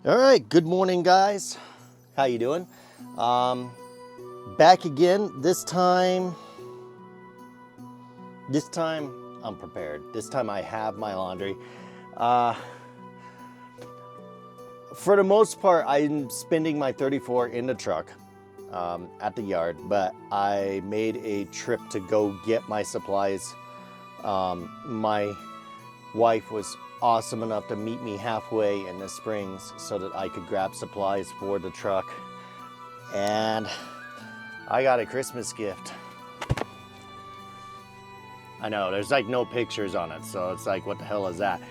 All right, good morning, guys. How you doing? Back again. This time I'm prepared. This time I have my laundry. For the most part, I'm spending my 34 in the truck at the yard, but I made a trip to go get my supplies. My wife was awesome enough to meet me halfway in the Springs so that I could grab supplies for the truck. And I got a Christmas gift. I know, there's like no pictures on it, so it's like, what the hell is that?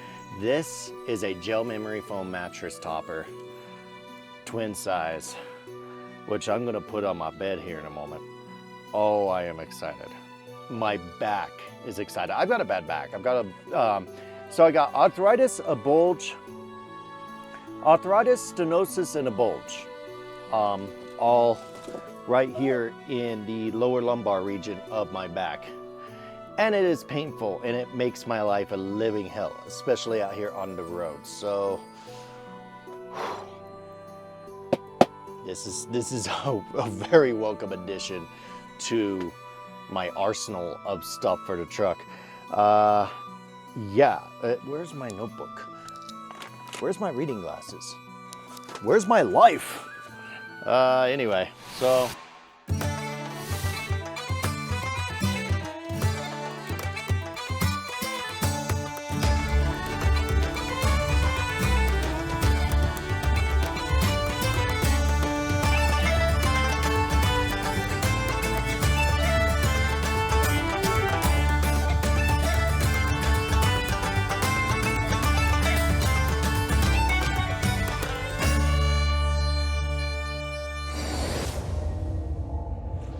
This is a gel memory foam mattress topper, twin size, which I'm gonna put on my bed here in a moment. Oh, I am excited. My back is excited. I've got a bad back. I've got so I got arthritis, a bulge, arthritis, stenosis, and a bulge, all right here in the lower lumbar region of my back. And it is painful, and it makes my life a living hell, especially out here on the road. So this is a very welcome addition to my arsenal of stuff for the truck. Where's my notebook? Where's my reading glasses? Where's my life? Anyway, so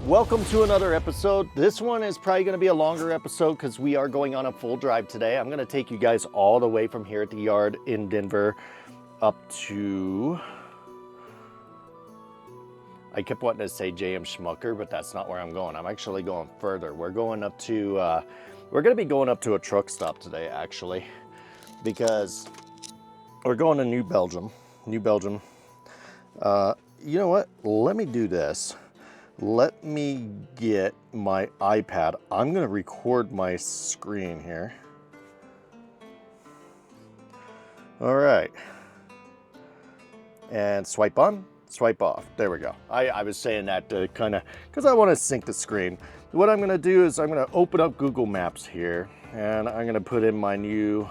welcome to another episode. This one is probably going to be a longer episode because we are going on a full drive today. I'm going to take you guys all the way from here at the yard in Denver up to, I kept wanting to say J.M. Schmucker, but that's not where I'm going. I'm actually going further. We're going up to, we're going to be going up to a truck stop today, actually, because we're going to New Belgium. You know what? Let me do this. Let me get my iPad. I'm going to record my screen here. All right. And swipe on, swipe off. There we go. I was saying that to kind of, because I want to sync the screen. What I'm going to do is I'm going to open up Google Maps here, and I'm going to put in my New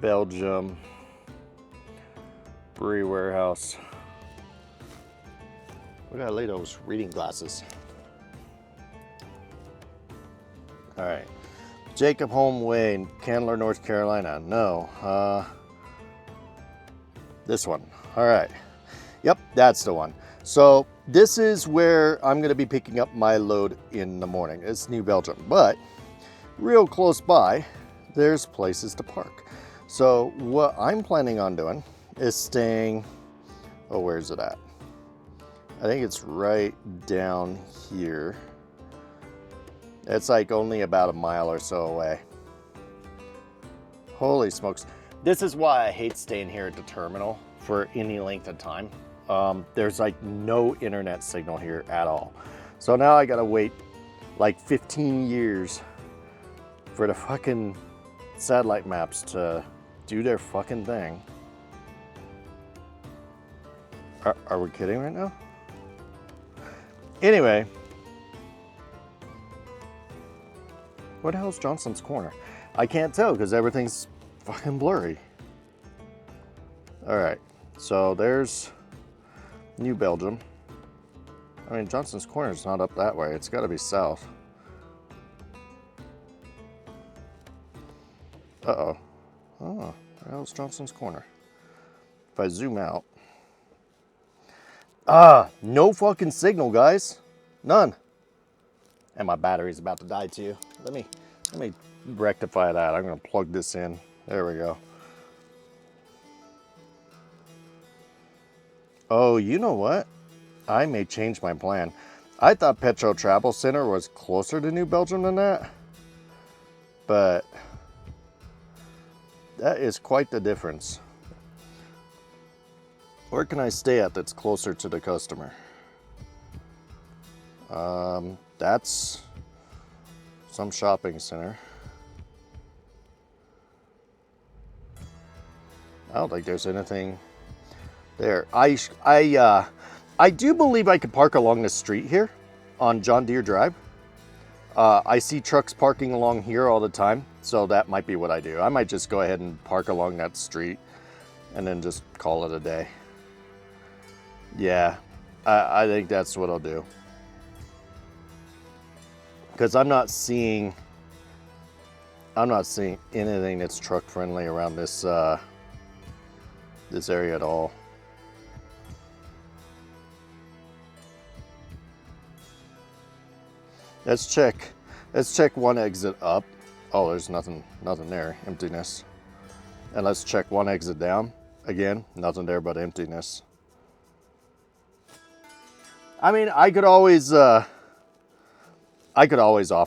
Belgium Brewery Warehouse. We gotta lay those reading glasses. All right, Jacob Holm Way, Candler, North Carolina. No, this one. All right, yep, that's the one. So this is where I'm gonna be picking up my load in the morning. It's New Belgium, but real close by, there's places to park. So what I'm planning on doing is staying, oh, where's it at? I think it's right down here. It's like only about a mile or so away. Holy smokes. This is why I hate staying here at the terminal for any length of time. There's like no internet signal here at all. So now I gotta wait like 15 years for the fucking satellite maps to do their fucking thing. Are we kidding right now? Anyway, what the hell's Johnson's Corner? I can't tell because everything's fucking blurry. All right, so there's New Belgium. I mean, Johnson's Corner is not up that way. It's got to be south. Uh-oh. Oh, where the hell's Johnson's Corner? If I zoom out. No fucking signal, guys. None. And my battery's about to die too. Let me rectify that. I'm gonna plug this in. There we go. Oh, you know what? I may change my plan. I thought Petro Travel Center was closer to New Belgium than that. But that is quite the difference. Where can I stay at that's closer to the customer? That's some shopping center. I don't think there's anything there. I do believe I could park along the street here on John Deere Drive. I see trucks parking along here all the time, so that might be what I do. I might just go ahead and park along that street and then just call it a day. Yeah, I think that's what I'll do. Because I'm not seeing anything that's truck friendly around this this area at all. Let's check one exit up. Oh, there's nothing there, emptiness. And let's check one exit down. Again, nothing there but emptiness. I mean, I could always off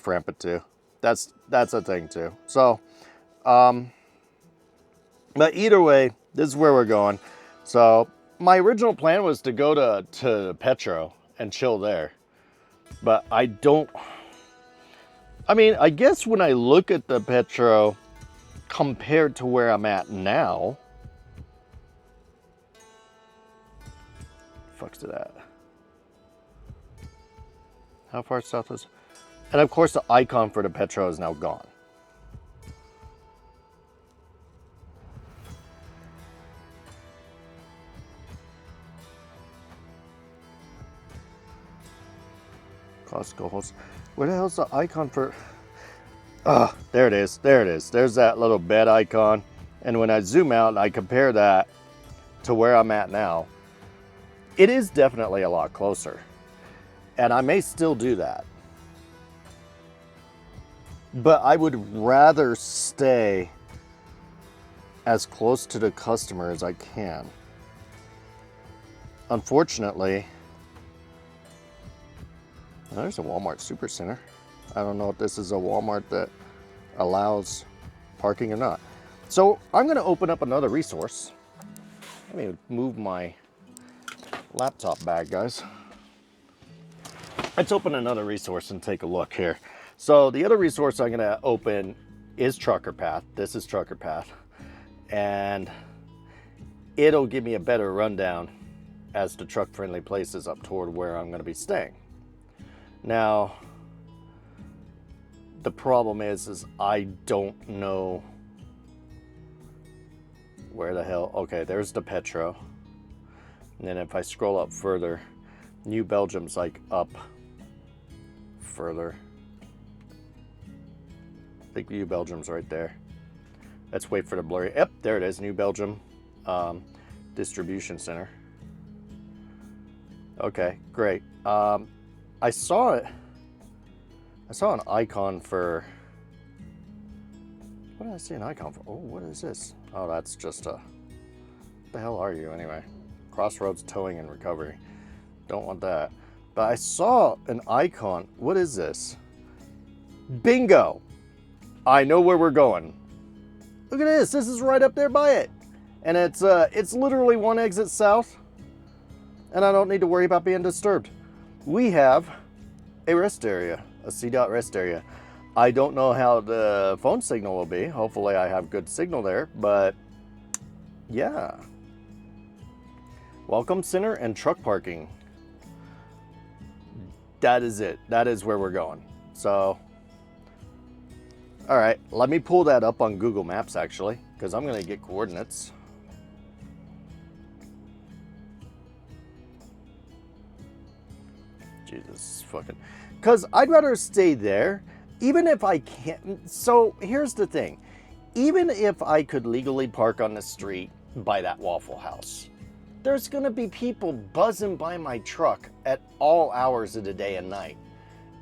ramp it too. That's a thing too. So, but either way, this is where we're going. So my original plan was to go to Petro and chill there, but I mean, I guess when I look at the Petro compared to where I'm at now, fuck's to that. How far south is? And of course the icon for the Petro is now gone. Costco holds. Where the hell's the icon for? Ah, there it is. There it is. There's that little bed icon. And when I zoom out and I compare that to where I'm at now, it is definitely a lot closer. And I may still do that. But I would rather stay as close to the customer as I can. Unfortunately, there's a Walmart Supercenter. I don't know if this is a Walmart that allows parking or not. So I'm going to open up another resource. Let me move my laptop bag, guys. Let's open another resource and take a look here. So the other resource I'm going to open is Trucker Path. This is Trucker Path. And it'll give me a better rundown as to truck-friendly places up toward where I'm going to be staying. Now, the problem is I don't know where the hell. Okay, there's the Petro. And then if I scroll up further, New Belgium's like up further. I think New Belgium's right there. Let's wait for the blurry. Yep, there it is, New Belgium Distribution Center. Okay, great. I saw it. I saw an icon for. What did I see an icon for? Oh, what is this? Oh, that's just a. What the hell are you anyway? Crossroads Towing and Recovery. Don't want that. But I saw an icon. What is this? Bingo! I know where we're going. Look at this. This is right up there by it. And it's literally one exit south. And I don't need to worry about being disturbed. We have a rest area, a CDOT rest area. I don't know how the phone signal will be. Hopefully I have good signal there, but yeah. Welcome center and truck parking. That is it. That is where we're going. So, all right, let me pull that up on Google Maps actually, because I'm going to get coordinates. Jesus fucking, because I'd rather stay there, even if I can't. So here's the thing, even if I could legally park on the street by that Waffle House, there's gonna be people buzzing by my truck at all hours of the day and night.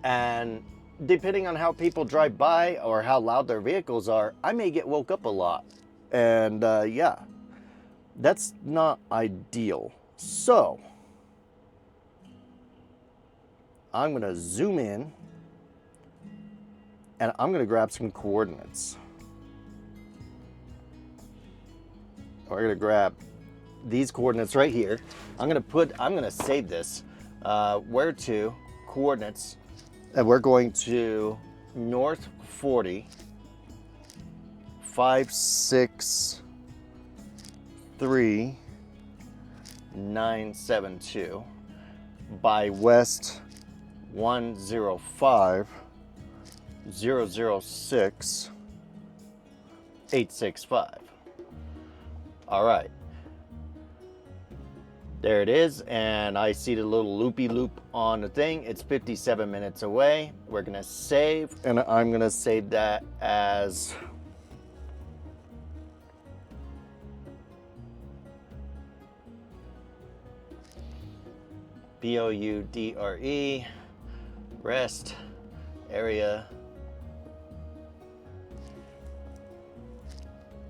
And depending on how people drive by or how loud their vehicles are, I may get woke up a lot. And yeah, that's not ideal. So I'm going to zoom in and I'm going to grab some coordinates. We're going to grab these coordinates right here. I'm gonna save this. Where to coordinates, and we're going to north 40, 563 972 by west 105 006 865. All right. There it is, and I see the little loopy loop on the thing. It's 57 minutes away. We're gonna save, and I'm gonna save that as BOUDRE, rest area,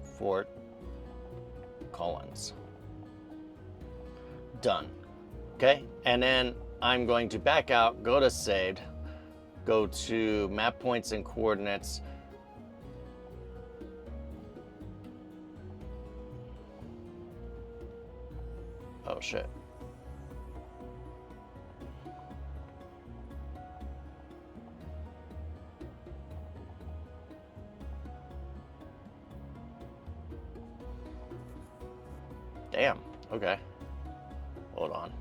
Fort Collins. Done. Okay, and then I'm going to back out, go to saved, go to map points and coordinates. Oh shit. Damn, okay. Hold on.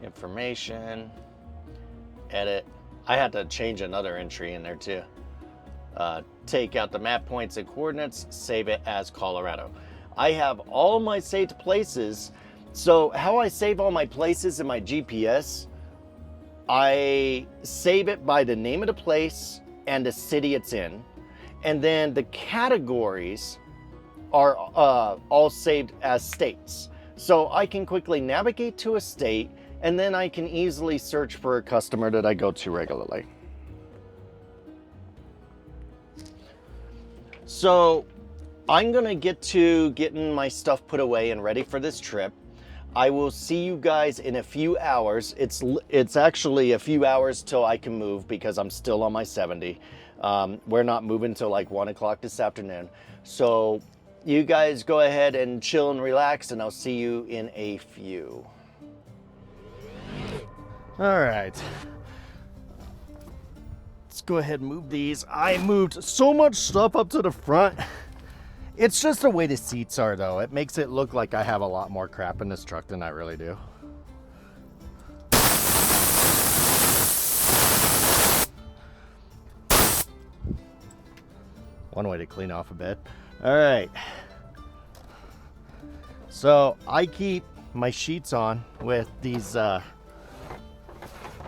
Information, edit. I had to change another entry in there too. Take out the map points and coordinates, save it as Colorado. I have all my saved places. So how I save all my places in my GPS, I save it by the name of the place and the city it's in. And then the categories are all saved as states. So I can quickly navigate to a state, and then I can easily search for a customer that I go to regularly. So I'm gonna get to getting my stuff put away and ready for this trip. I will see you guys in a few hours. It's actually a few hours till I can move because I'm still on my 70. We're not moving till like 1 o'clock this afternoon. So you guys go ahead and chill and relax, and I'll see you in a few. All right. Let's go ahead and move these. I moved so much stuff up to the front. It's just the way the seats are, though. It makes it look like I have a lot more crap in this truck than I really do. One way to clean off a bit. All right. So I keep my sheets on with these,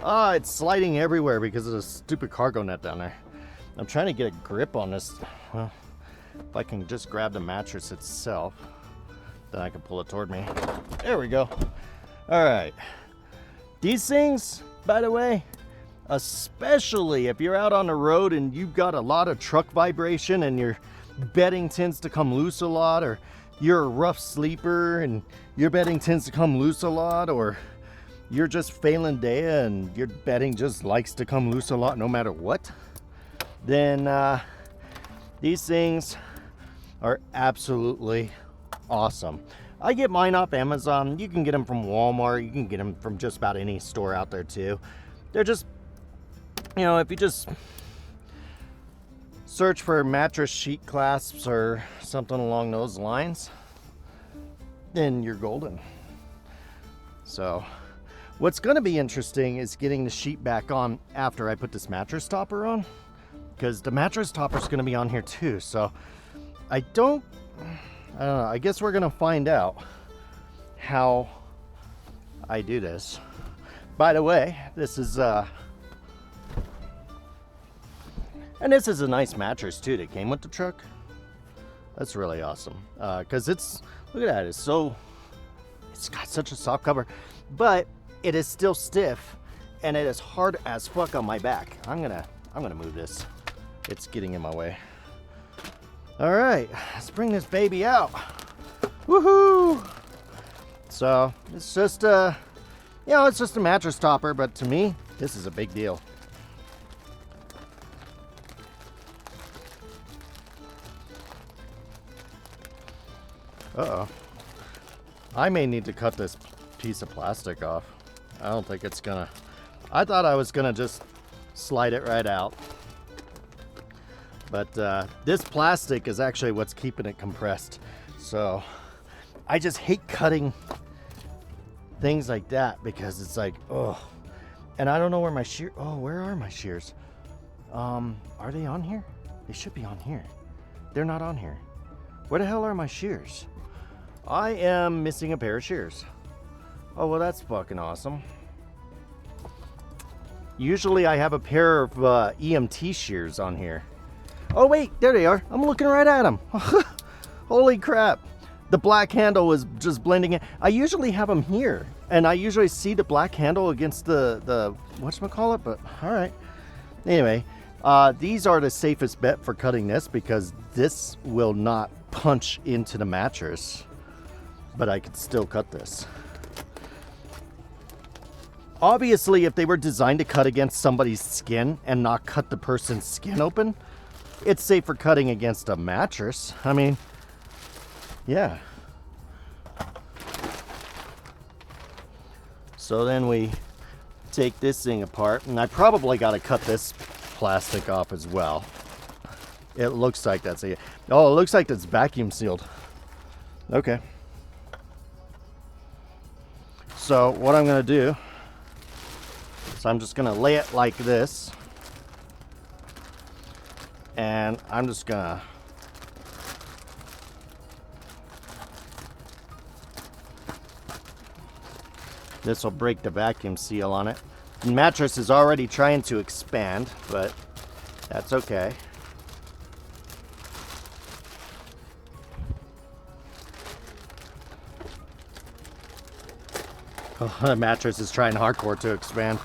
it's sliding everywhere because of the stupid cargo net down there. I'm trying to get a grip on this. Well, if I can just grab the mattress itself, then I can pull it toward me. There we go. All right. These things, by the way, especially if you're out on the road and you've got a lot of truck vibration and your bedding tends to come loose a lot, or you're a rough sleeper and your bedding tends to come loose a lot, or you're just failing day and your bedding just likes to come loose a lot no matter what, then these things are absolutely awesome. I get mine off Amazon. You can get them from Walmart. You can get them from just about any store out there too. They're just, you know, if you just search for mattress sheet clasps or something along those lines, then you're golden. So what's going to be interesting is getting the sheet back on after I put this mattress topper on, because the mattress topper is going to be on here too. So I don't know, I guess we're going to find out how I do this. By the way, this is and this is a nice mattress too that came with the truck. That's really awesome. Because it's, look at that, it's got such a soft cover, but it is still stiff and it is hard as fuck on my back. I'm gonna move this. It's getting in my way. All right, let's bring this baby out. Woohoo! So it's just it's just a mattress topper, but to me, this is a big deal. Uh-oh. I may need to cut this piece of plastic off. I don't think it's gonna... I thought I was gonna just slide it right out. But this plastic is actually what's keeping it compressed. So I just hate cutting things like that because it's like, oh. And I don't know where my shears... Oh, where are my shears? Are they on here? They should be on here. They're not on here. Where the hell are my shears? I am missing a pair of shears. Oh, well, that's fucking awesome. Usually I have a pair of EMT shears on here. Oh, wait, there they are. I'm looking right at them. Holy crap. The black handle was just blending in. I usually have them here, and I usually see the black handle against the whatchamacallit, but all right. Anyway, these are the safest bet for cutting this because this will not punch into the mattress, but I could still cut this. Obviously, if they were designed to cut against somebody's skin and not cut the person's skin open, it's safe for cutting against a mattress. I mean, yeah. So then we take this thing apart, and I probably got to cut this plastic off as well. It looks like that's it. Oh, it looks like it's vacuum sealed. Okay. So what I'm going to do is I'm just going to lay it like this. And I'm just going to this will break the vacuum seal on it. The mattress is already trying to expand, but that's okay. Oh, the mattress is trying hardcore to expand.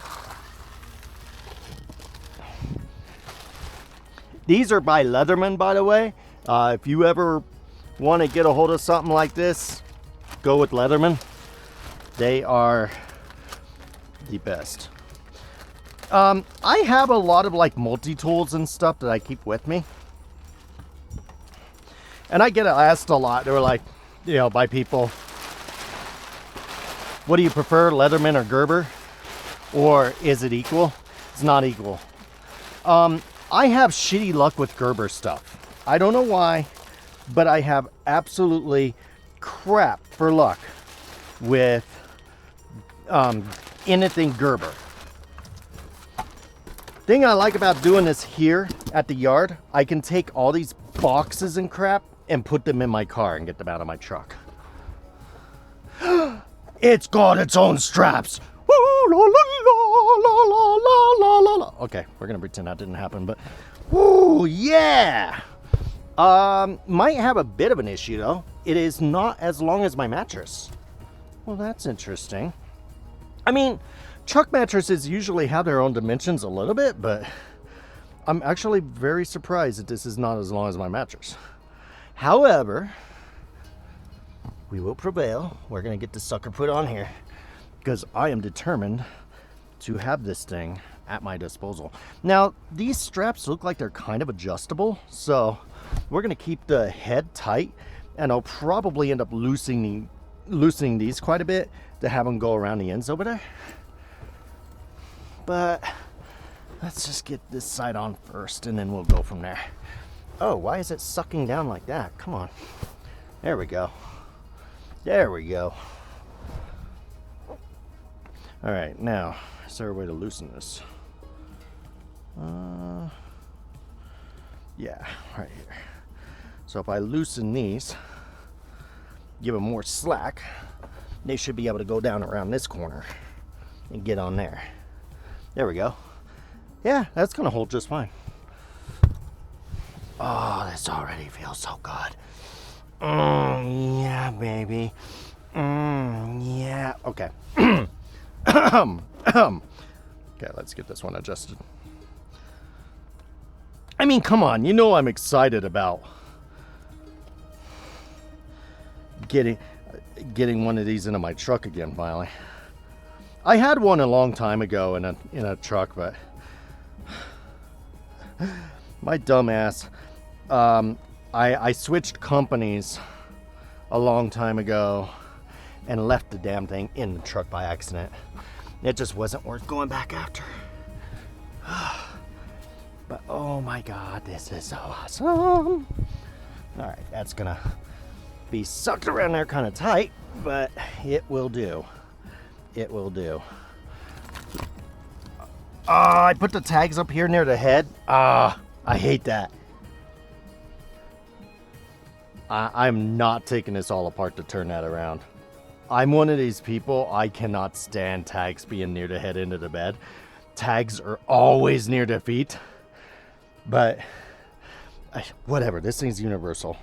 These are by Leatherman, by the way. If you ever want to get a hold of something like this, go with Leatherman. They are the best. I have a lot of like multi-tools and stuff that I keep with me. And I get asked a lot. They were like, you know, by people, what do you prefer, Leatherman or Gerber? Or is it equal? It's not equal. I have shitty luck with Gerber stuff. I don't know why, but I have absolutely crap for luck with anything Gerber. Thing I like about doing this here at the yard, I can take all these boxes and crap and put them in my car and get them out of my truck. It's got its own straps. Okay, we're gonna pretend that didn't happen, but woo, yeah. Might have a bit of an issue though. It is not as long as my mattress. Well, that's interesting. I mean, truck mattresses usually have their own dimensions a little bit, but I'm actually very surprised that this is not as long as my mattress. However, we will prevail. We're gonna get this sucker put on here because I am determined to have this thing at my disposal. Now, these straps look like they're kind of adjustable, so we're gonna keep the head tight, and I'll probably end up loosening these quite a bit to have them go around the ends over there. But let's just get this side on first, and then we'll go from there. Oh, why is it sucking down like that? Come on. There we go. There we go. All right, now, is there a way to loosen this? Yeah, right here. So if I loosen these, give them more slack, they should be able to go down around this corner and get on there. There we go. Yeah, that's gonna hold just fine. Oh, this already feels so good. Yeah, baby. Yeah, okay. Okay, let's get this one adjusted. I mean, come on, you know I'm excited about getting one of these into my truck again finally. I had one a long time ago in a truck, but my dumb ass, I switched companies a long time ago and left the damn thing in the truck by accident. It just wasn't worth going back after. But oh my God, this is so awesome. All right, that's gonna be sucked around there kind of tight, but it will do. It will do. I put the tags up here near the head. I hate that. I'm not taking this all apart to turn that around. I'm one of these people, I cannot stand tags being near the head end of the bed. Tags are always near the feet. But whatever, this thing's universal.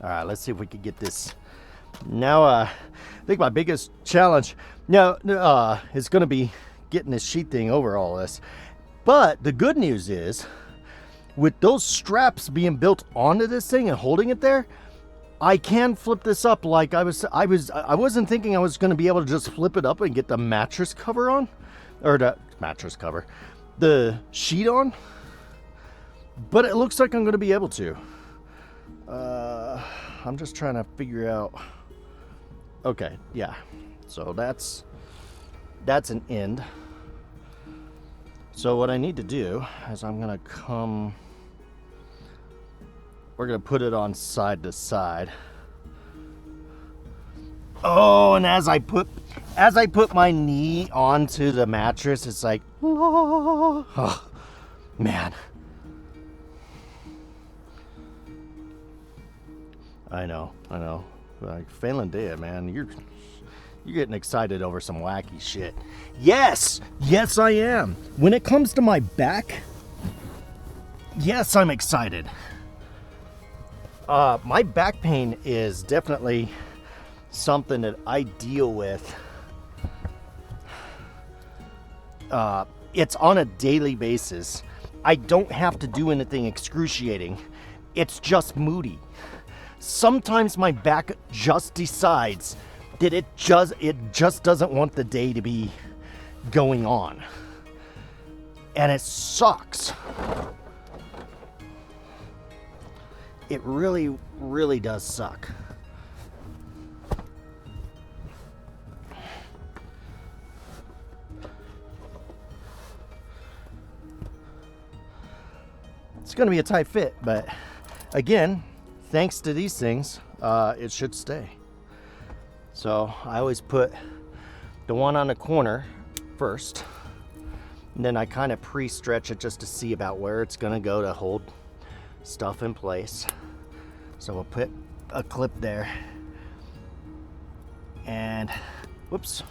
All right, let's see if we can get this. Now, I think my biggest challenge now is going to be getting this sheet thing over all this. But the good news is, with those straps being built onto this thing and holding it there, I can flip this up like I wasn't thinking I was going to be able to just flip it up and get the mattress cover on, or the mattress cover, the sheet on, but it looks like I'm going to be able to. I'm just trying to figure out. Okay, yeah. So that's an end. So what I need to do is I'm going to come. We're going to put it on side to side. Oh, and as I put my knee onto the mattress, it's like, oh, man. I know. Like, Phelan did, man. You're getting excited over some wacky shit. Yes, I am. When it comes to my back, yes, I'm excited. My back pain is definitely something that I deal with. It's on a daily basis. I don't have to do anything excruciating. It's just moody. Sometimes my back just decides that it just doesn't want the day to be going on. And it sucks. It really, really does suck. It's going to be a tight fit, but again, thanks to these things, it should stay. So I always put the one on the corner first, and then I kind of pre-stretch it just to see about where it's going to go to hold stuff in place. So we'll put a clip there, and whoops,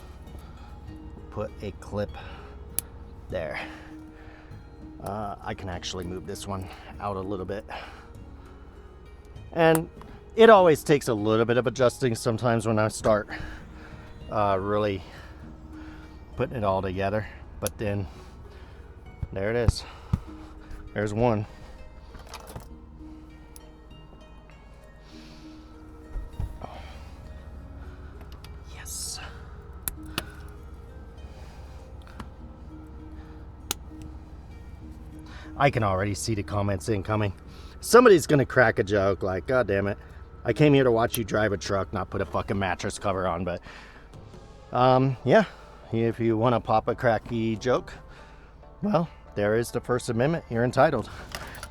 put a clip there. I can actually move this one out a little bit, and it always takes a little bit of adjusting sometimes when I start really putting it all together, but then there it is. There's one. Yes. I can already see the comments incoming. Somebody's gonna crack a joke like, God damn it, I came here to watch you drive a truck, not put a fucking mattress cover on. But yeah, if you want to pop a cracky joke, well, there is the First Amendment. You're entitled.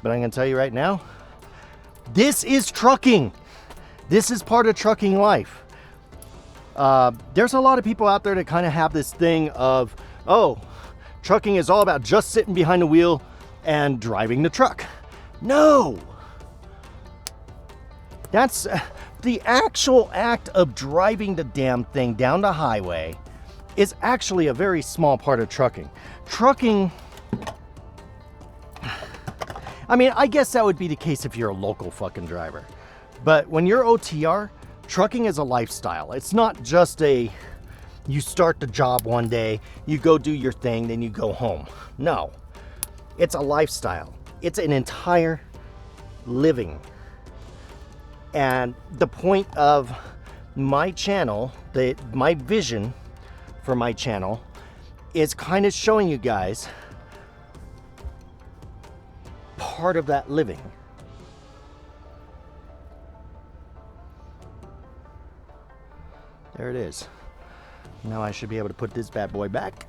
But I'm gonna tell you right now, this is trucking. This is part of trucking life. There's a lot of people out there that kind of have this thing of, oh, trucking is all about just sitting behind the wheel and driving the truck. No! That's the actual act of driving the damn thing down the highway is actually a very small part of trucking. Trucking, I mean, I guess that would be the case if you're a local fucking driver. But when you're OTR, trucking is a lifestyle. It's not just you start the job one day, you go do your thing, then you go home. No. It's a lifestyle. It's an entire living. And the point of my channel, my vision for my channel, is kind of showing you guys part of that living. There it is. Now I should be able to put this bad boy back.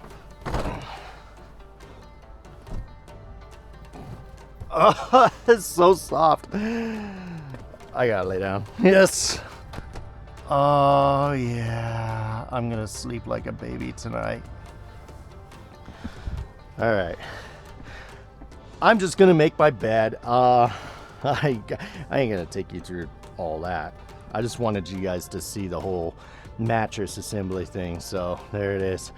Oh, it's so soft. I gotta lay down. Yes. Oh yeah, I'm gonna sleep like a baby tonight. All right. I'm just gonna make my bed. I ain't gonna take you through all that. I just wanted you guys to see the whole mattress assembly thing. So there it is.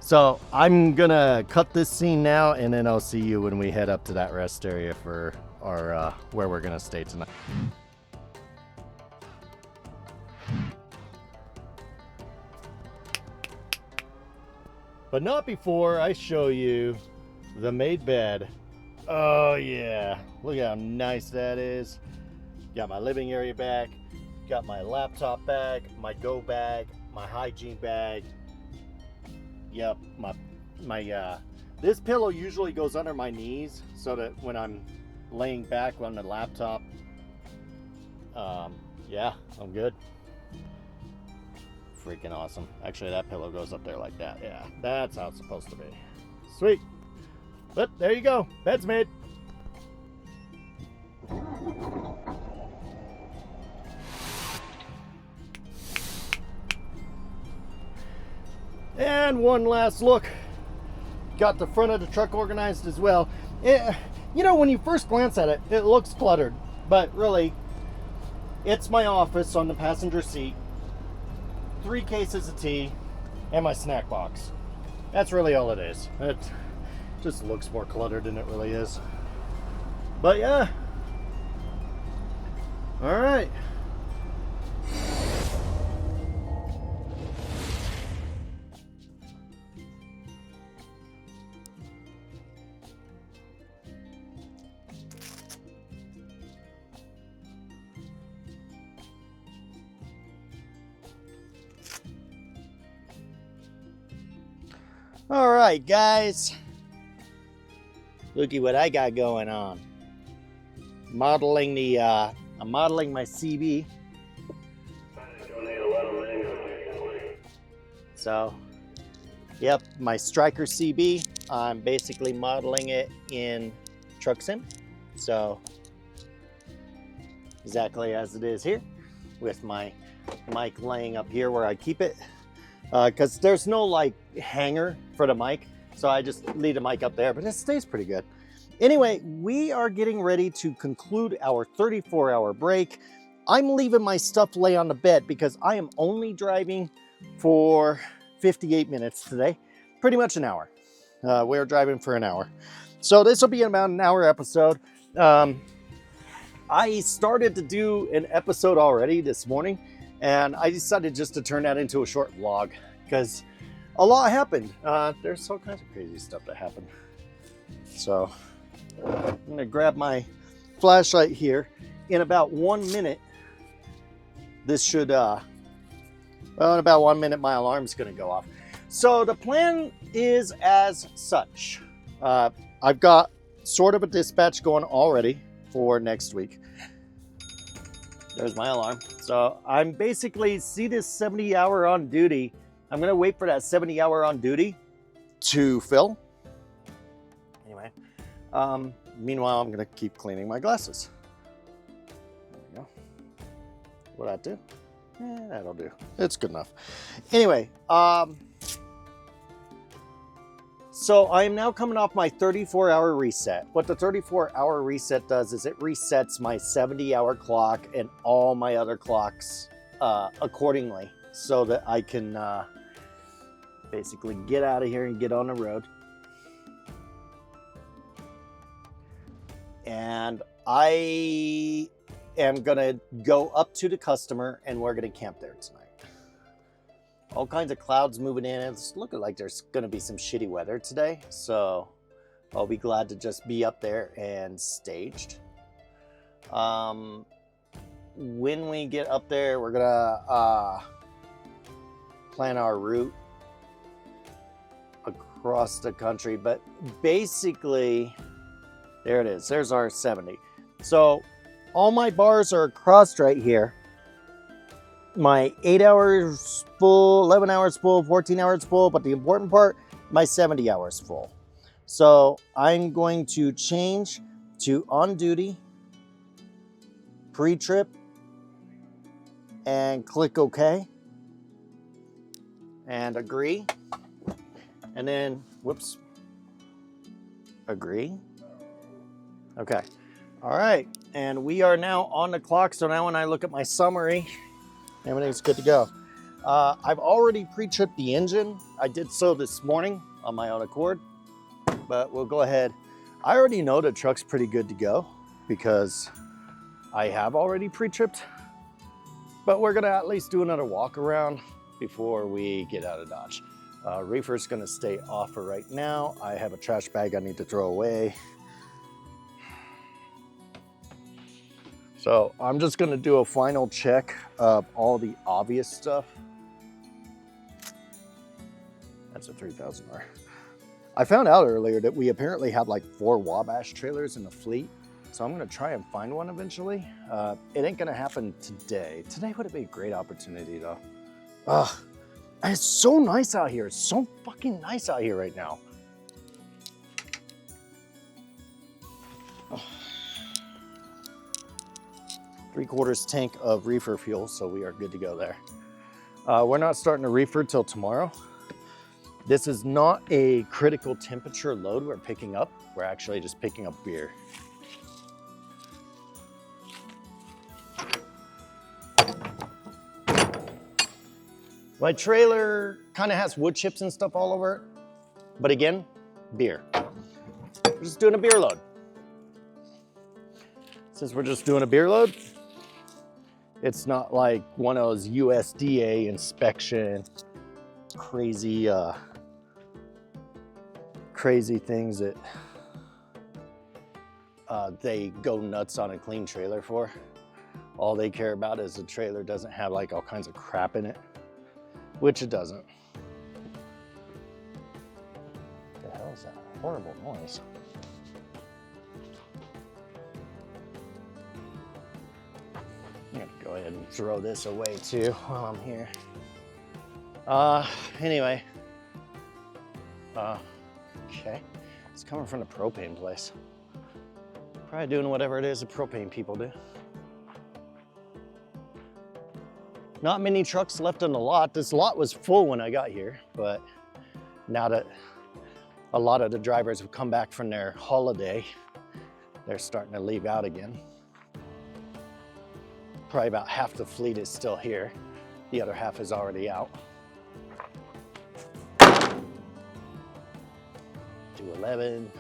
So I'm gonna cut this scene now, and then I'll see you when we head up to that rest area for our where we're gonna stay tonight. But not before I show you the made bed. Oh yeah, look how nice that is. Got my living area back, got my laptop bag, my go bag, my hygiene bag. Yep, this pillow usually goes under my knees so that when I'm laying back on the laptop, yeah, I'm good. Freaking awesome. Actually, that pillow goes up there like that. Yeah, that's how it's supposed to be. Sweet. But there you go. Bed's made. And one last look. Got the front of the truck organized as well. You know, when you first glance at it, it looks cluttered. But really, it's my office on the passenger seat. 3 cases of tea, and my snack box. That's really all it is. It just looks more cluttered than it really is. But yeah. All right. All right, guys. Looky what I got going on. Modeling the, I'm modeling my CB. So, yep, my Striker CB. I'm basically modeling it in Truck Sim. So, exactly as it is here, with my mic laying up here where I keep it. Because there's no like hanger for the mic, so I just leave the mic up there, but it stays pretty good. Anyway, we are getting ready to conclude our 34-hour break. I'm leaving my stuff lay on the bed because I am only driving for 58 minutes today, pretty much an hour. We're driving for an hour. So this will be about an hour episode. I started to do an episode already this morning, and I decided just to turn that into a short vlog because a lot happened. There's all kinds of crazy stuff that happened. So I'm gonna grab my flashlight here. In about 1 minute, this should, well, in about 1 minute, my alarm's gonna go off. So the plan is as such. I've got sort of a dispatch going already for next week. There's my alarm. So I'm basically, see this 70-hour on duty. I'm gonna wait for that 70-hour on duty to fill. Anyway, meanwhile, I'm gonna keep cleaning my glasses. There we go. What'd that do? That'll do. It's good enough. Anyway, so I am now coming off my 34-hour reset. What the 34-hour reset does is it resets my 70-hour clock and all my other clocks accordingly so that I can basically get out of here and get on the road. And I am gonna go up to the customer and we're gonna camp there tonight. All kinds of clouds moving in. It's looking like there's gonna be some shitty weather today, so I'll be glad to just be up there and staged. When we get up there, we're gonna plan our route across the country, but basically, there it is. There's our 70. So all my bars are crossed right here. my 8 hours full, 11 hours full, 14 hours full, but the important part, my 70 hours full. So I'm going to change to on duty, pre-trip, and click OK. And agree. And then, whoops, agree. Okay. All right. And we are now on the clock. So now when I look at my summary, everything's good to go. I've already pre-tripped the engine. I did so this morning on my own accord, but we'll go ahead. I already know the truck's pretty good to go because I have already pre-tripped, but we're gonna at least do another walk around before we get out of Dodge. Reefer's gonna stay off for right now. I have a trash bag I need to throw away. So I'm just gonna do a final check of all the obvious stuff. That's a 3000R. I found out earlier that we apparently have like 4 Wabash trailers in the fleet. So I'm gonna try and find one eventually. It ain't gonna happen today. Today would be a great opportunity though. It's so nice out here. It's so fucking nice out here right now. 3/4 tank of reefer fuel, so we are good to go there. We're not starting to reefer till tomorrow. This is not a critical temperature load we're picking up. We're actually just picking up beer. My trailer kind of has wood chips and stuff all over it, but again, beer. We're just doing a beer load. Since we're just doing a beer load, it's not like one of those USDA inspection crazy things that they go nuts on a clean trailer for. All they care about is the trailer doesn't have like all kinds of crap in it, which it doesn't. What the hell is that horrible noise? I'm gonna go ahead and throw this away too while I'm here. Anyway. Okay. It's coming from the propane place. Probably doing whatever it is the propane people do. Not many trucks left on the lot. This lot was full when I got here, but now that a lot of the drivers have come back from their holiday, they're starting to leave out again. Probably about half the fleet is still here. The other half is already out. 211,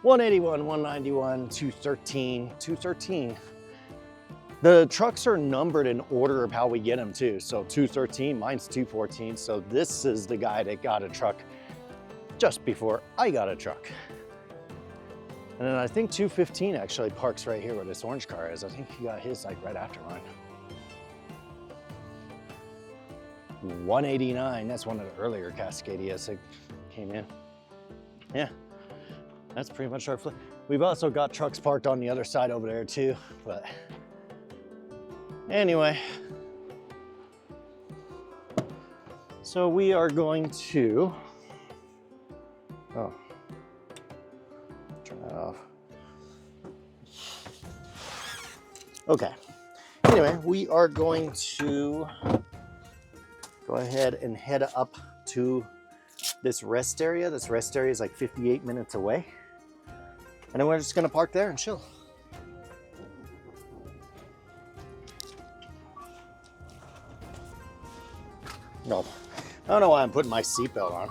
181, 191, 213, 213. The trucks are numbered in order of how we get them too. So 213, mine's 214. So this is the guy that got a truck just before I got a truck. And then I think 215 actually parks right here where this orange car is. I think he got his like right after mine. 189, that's one of the earlier Cascadias that came in. Yeah, that's pretty much our fleet. We've also got trucks parked on the other side over there too, but anyway. So we are going to, turn that off. Okay, anyway, we are going to go ahead and head up to this rest area. This rest area is like 58 minutes away. And then we're just gonna park there and chill. No, I don't know why I'm putting my seatbelt on.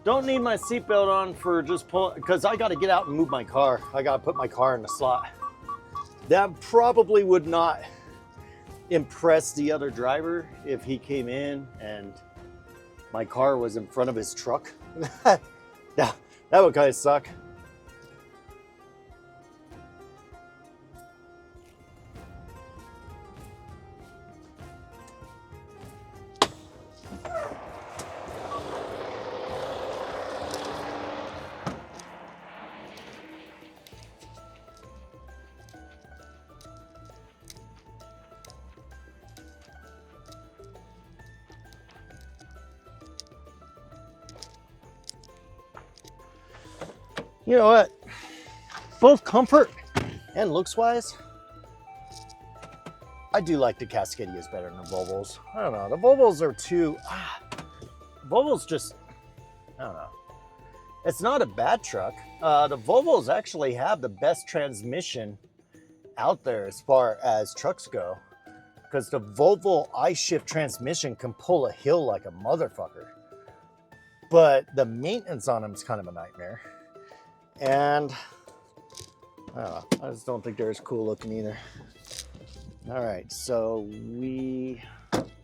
Don't need my seatbelt on for just pulling, because I gotta get out and move my car. I gotta put my car in the slot. That probably would not impress the other driver if he came in and my car was in front of his truck. Yeah, that would kind of suck. You know what? Both comfort and looks wise, I do like the Cascadias better than the Volvos. I don't know. The Volvos are too. Volvos just. I don't know. It's not a bad truck. The Volvos actually have the best transmission out there as far as trucks go, because the Volvo I-Shift transmission can pull a hill like a motherfucker. But the maintenance on them is kind of a nightmare. And I don't know, I just don't think they're as cool looking either. All right, so we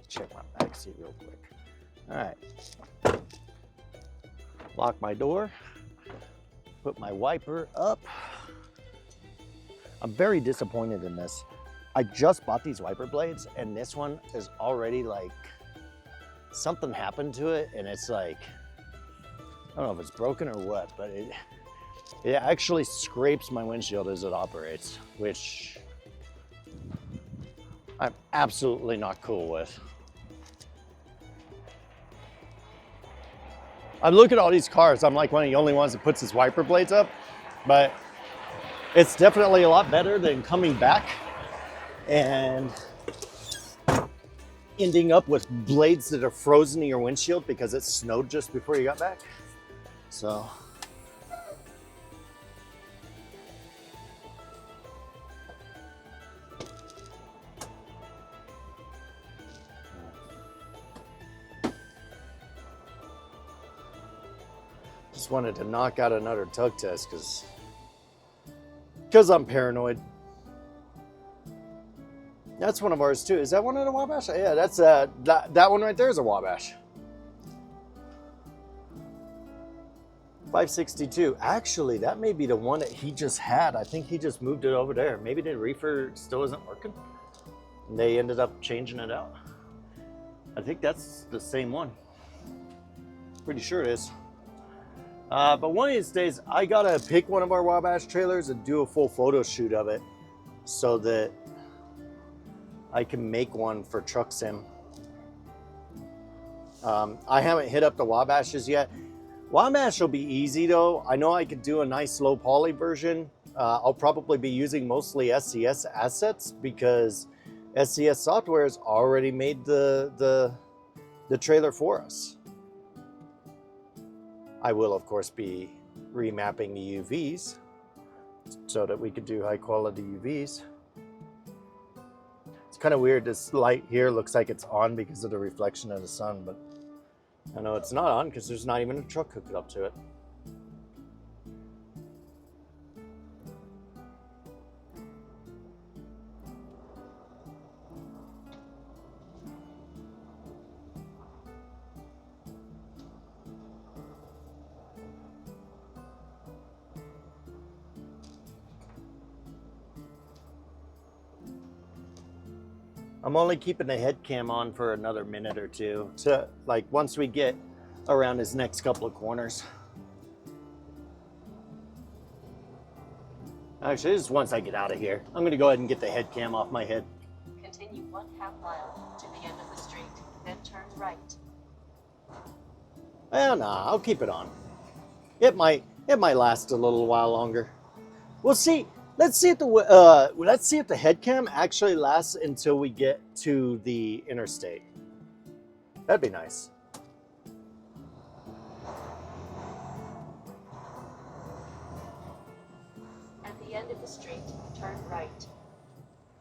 check my back seat real quick. All right, lock my door, put my wiper up. I'm very disappointed in this. I just bought these wiper blades and this one is already like, something happened to it and it's like, I don't know if it's broken or what, but it actually scrapes my windshield as it operates, which I'm absolutely not cool with. I look at all these cars, I'm like one of the only ones that puts his wiper blades up, but it's definitely a lot better than coming back and ending up with blades that are frozen in your windshield because it snowed just before you got back. So. Just wanted to knock out another tug test because I'm paranoid. That's one of ours too. Is that one of the Wabash? Yeah, that's that one right there is a Wabash. 562. Actually, that may be the one that he just had. I think he just moved it over there. Maybe the reefer still isn't working. And they ended up changing it out. I think that's the same one. Pretty sure it is. But one of these days, I gotta pick one of our Wabash trailers and do a full photo shoot of it so that I can make one for Truck Sim. I haven't hit up the Wabashes yet. Wabash will be easy though. I know I could do a nice low poly version. I'll probably be using mostly SCS assets because SCS software has already made the trailer for us. I will, of course, be remapping the UVs so that we could do high quality UVs. It's kind of weird. This light here looks like it's on because of the reflection of the sun, but I know it's not on because there's not even a truck hooked up to it. I'm only keeping the head cam on for another minute or two to like once we get around his next couple of corners. Actually, just once I get out of here. I'm gonna go ahead and get the head cam off my head. Continue 1/2 mile to the end of the street, then turn right. Well, nah, I'll keep it on. It might last a little while longer. We'll see. Let's see if the head cam actually lasts until we get to the interstate. That'd be nice. At the end of the street, turn right.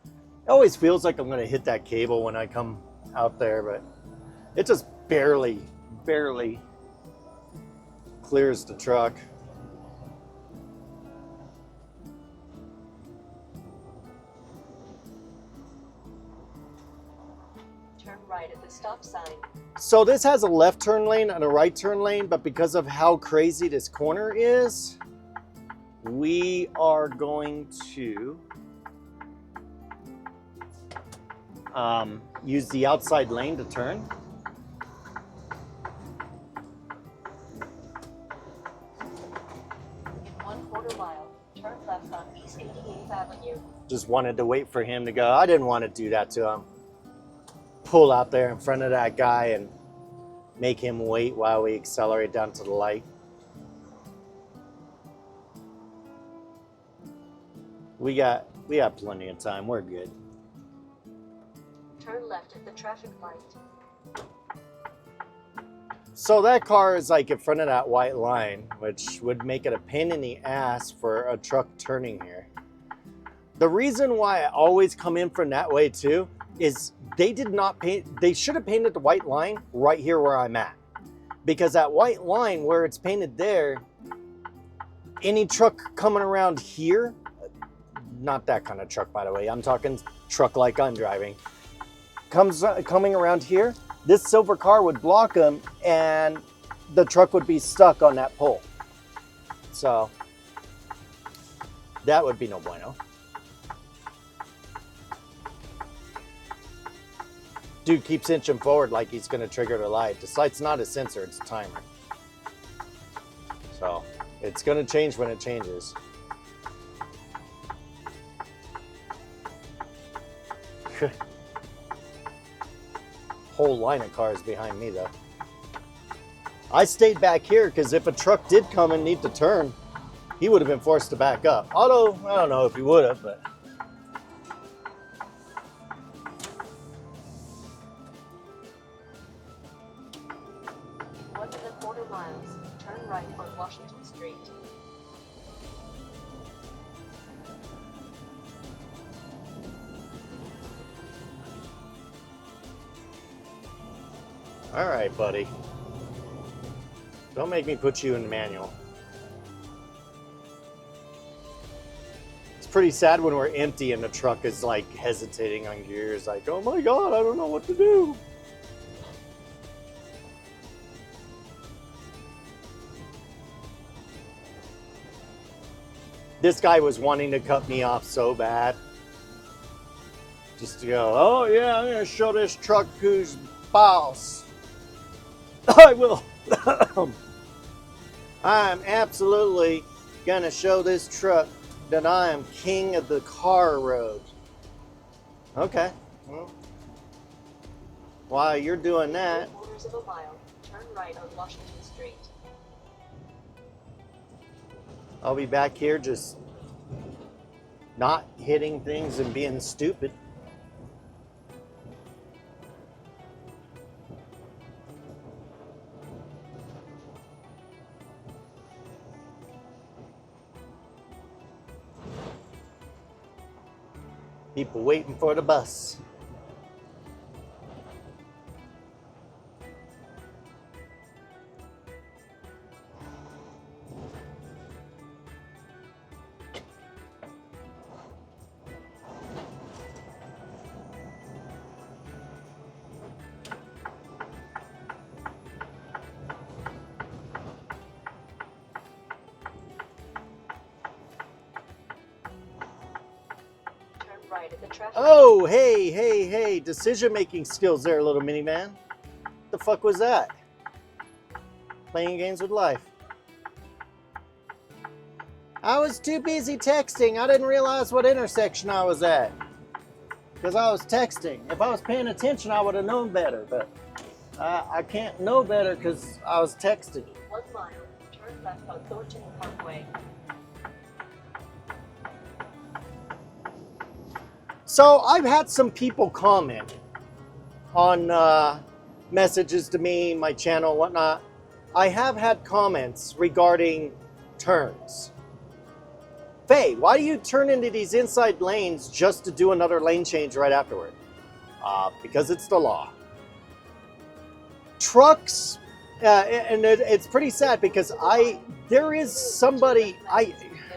It always feels like I'm gonna hit that cable when I come out there, but it just barely clears the truck. Turn right at the stop sign. So this has a left turn lane and a right turn lane, but because of how crazy this corner is, we are going to use the outside lane to turn. In 1/4 mile, turn left on East 88th Avenue. Just wanted to wait for him to go. I didn't want to do that to him. Pull out there in front of that guy and make him wait while we accelerate down to the light. We got plenty of time. We're good. Turn left at the traffic light. So that car is like in front of that white line, which would make it a pain in the ass for a truck turning here. The reason why I always come in from that way too is they should have painted the white line right here where I'm at. Because that white line where it's painted there, any truck coming around here, not that kind of truck by the way, I'm talking truck like I'm driving, coming around here, this silver car would block them and the truck would be stuck on that pole. So that would be no bueno. Dude keeps inching forward like he's going to trigger the light. The light's not a sensor, it's a timer. So it's going to change when it changes. Whole line of cars behind me though. I stayed back here because if a truck did come and need to turn, he would have been forced to back up. Although, I don't know if he would have, but. 1.25 miles. Turn right on Washington Street. All right, buddy. Don't make me put you in the manual. It's pretty sad when we're empty and the truck is like hesitating on gears, like, oh my God, I don't know what to do. This guy was wanting to cut me off so bad. Just to go, oh yeah, I'm gonna show this truck who's boss. I will. I'm absolutely gonna show this truck that I am king of the car road. Okay. Well, while you're doing that, 3/4 mile. Turn right on Washington Street. I'll be back here just not hitting things and being stupid. People waiting for the bus. Right at the traffic. Oh, hey. Decision-making skills there, little miniman. The fuck was that? Playing games with life. I was too busy texting. I didn't realize what intersection I was at. Because I was texting. If I was paying attention, I would have known better. But I can't know better because I was texting. 1 mile. Turn left on Thornton Parkway. So I've had some people comment on messages to me, my channel, whatnot. I have had comments regarding turns. Faye, why do you turn into these inside lanes just to do another lane change right afterward? Because it's the law. Trucks, and it's pretty sad because there is somebody, I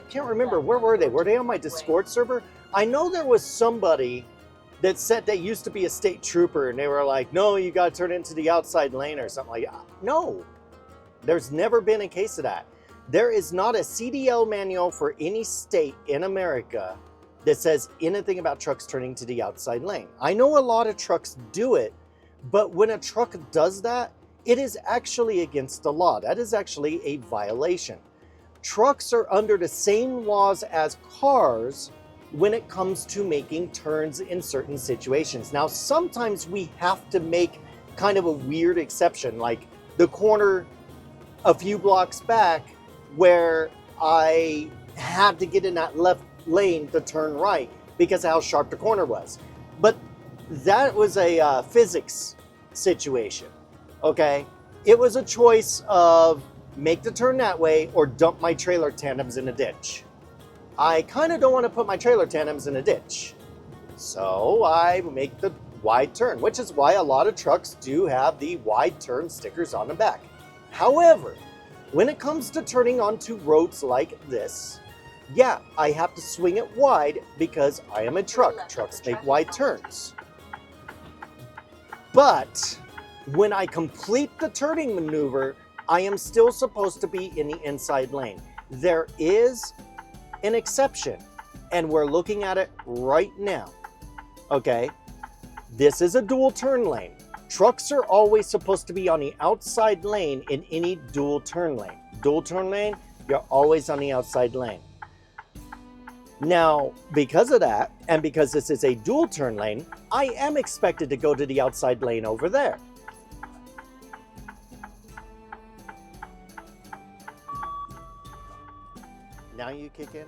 can't remember, where were they? Were they on my Discord server? I know there was somebody that said they used to be a state trooper and they were like, no, you got to turn into the outside lane or something like that. No, there's never been a case of that. There is not a CDL manual for any state in America that says anything about trucks turning to the outside lane. I know a lot of trucks do it, but when a truck does that, it is actually against the law. That is actually a violation. Trucks are under the same laws as cars when it comes to making turns in certain situations. Now, sometimes we have to make kind of a weird exception, like the corner a few blocks back where I had to get in that left lane to turn right because of how sharp the corner was. But that was a physics situation, okay? It was a choice of make the turn that way or dump my trailer tandems in a ditch. I kind of don't want to put my trailer tandems in a ditch. So I make the wide turn, which is why a lot of trucks do have the wide turn stickers on the back. However, when it comes to turning onto roads like this, yeah, I have to swing it wide because I am a truck. Trucks make wide turns. But when I complete the turning maneuver, I am still supposed to be in the inside lane. There is an exception, and we're looking at it right now. Okay, this is a dual turn lane. Trucks are always supposed to be on the outside lane in any dual turn lane. Dual turn lane, you're always on the outside lane. Now, because of that, and because this is a dual turn lane, I am expected to go to the outside lane over there. Now you kick in.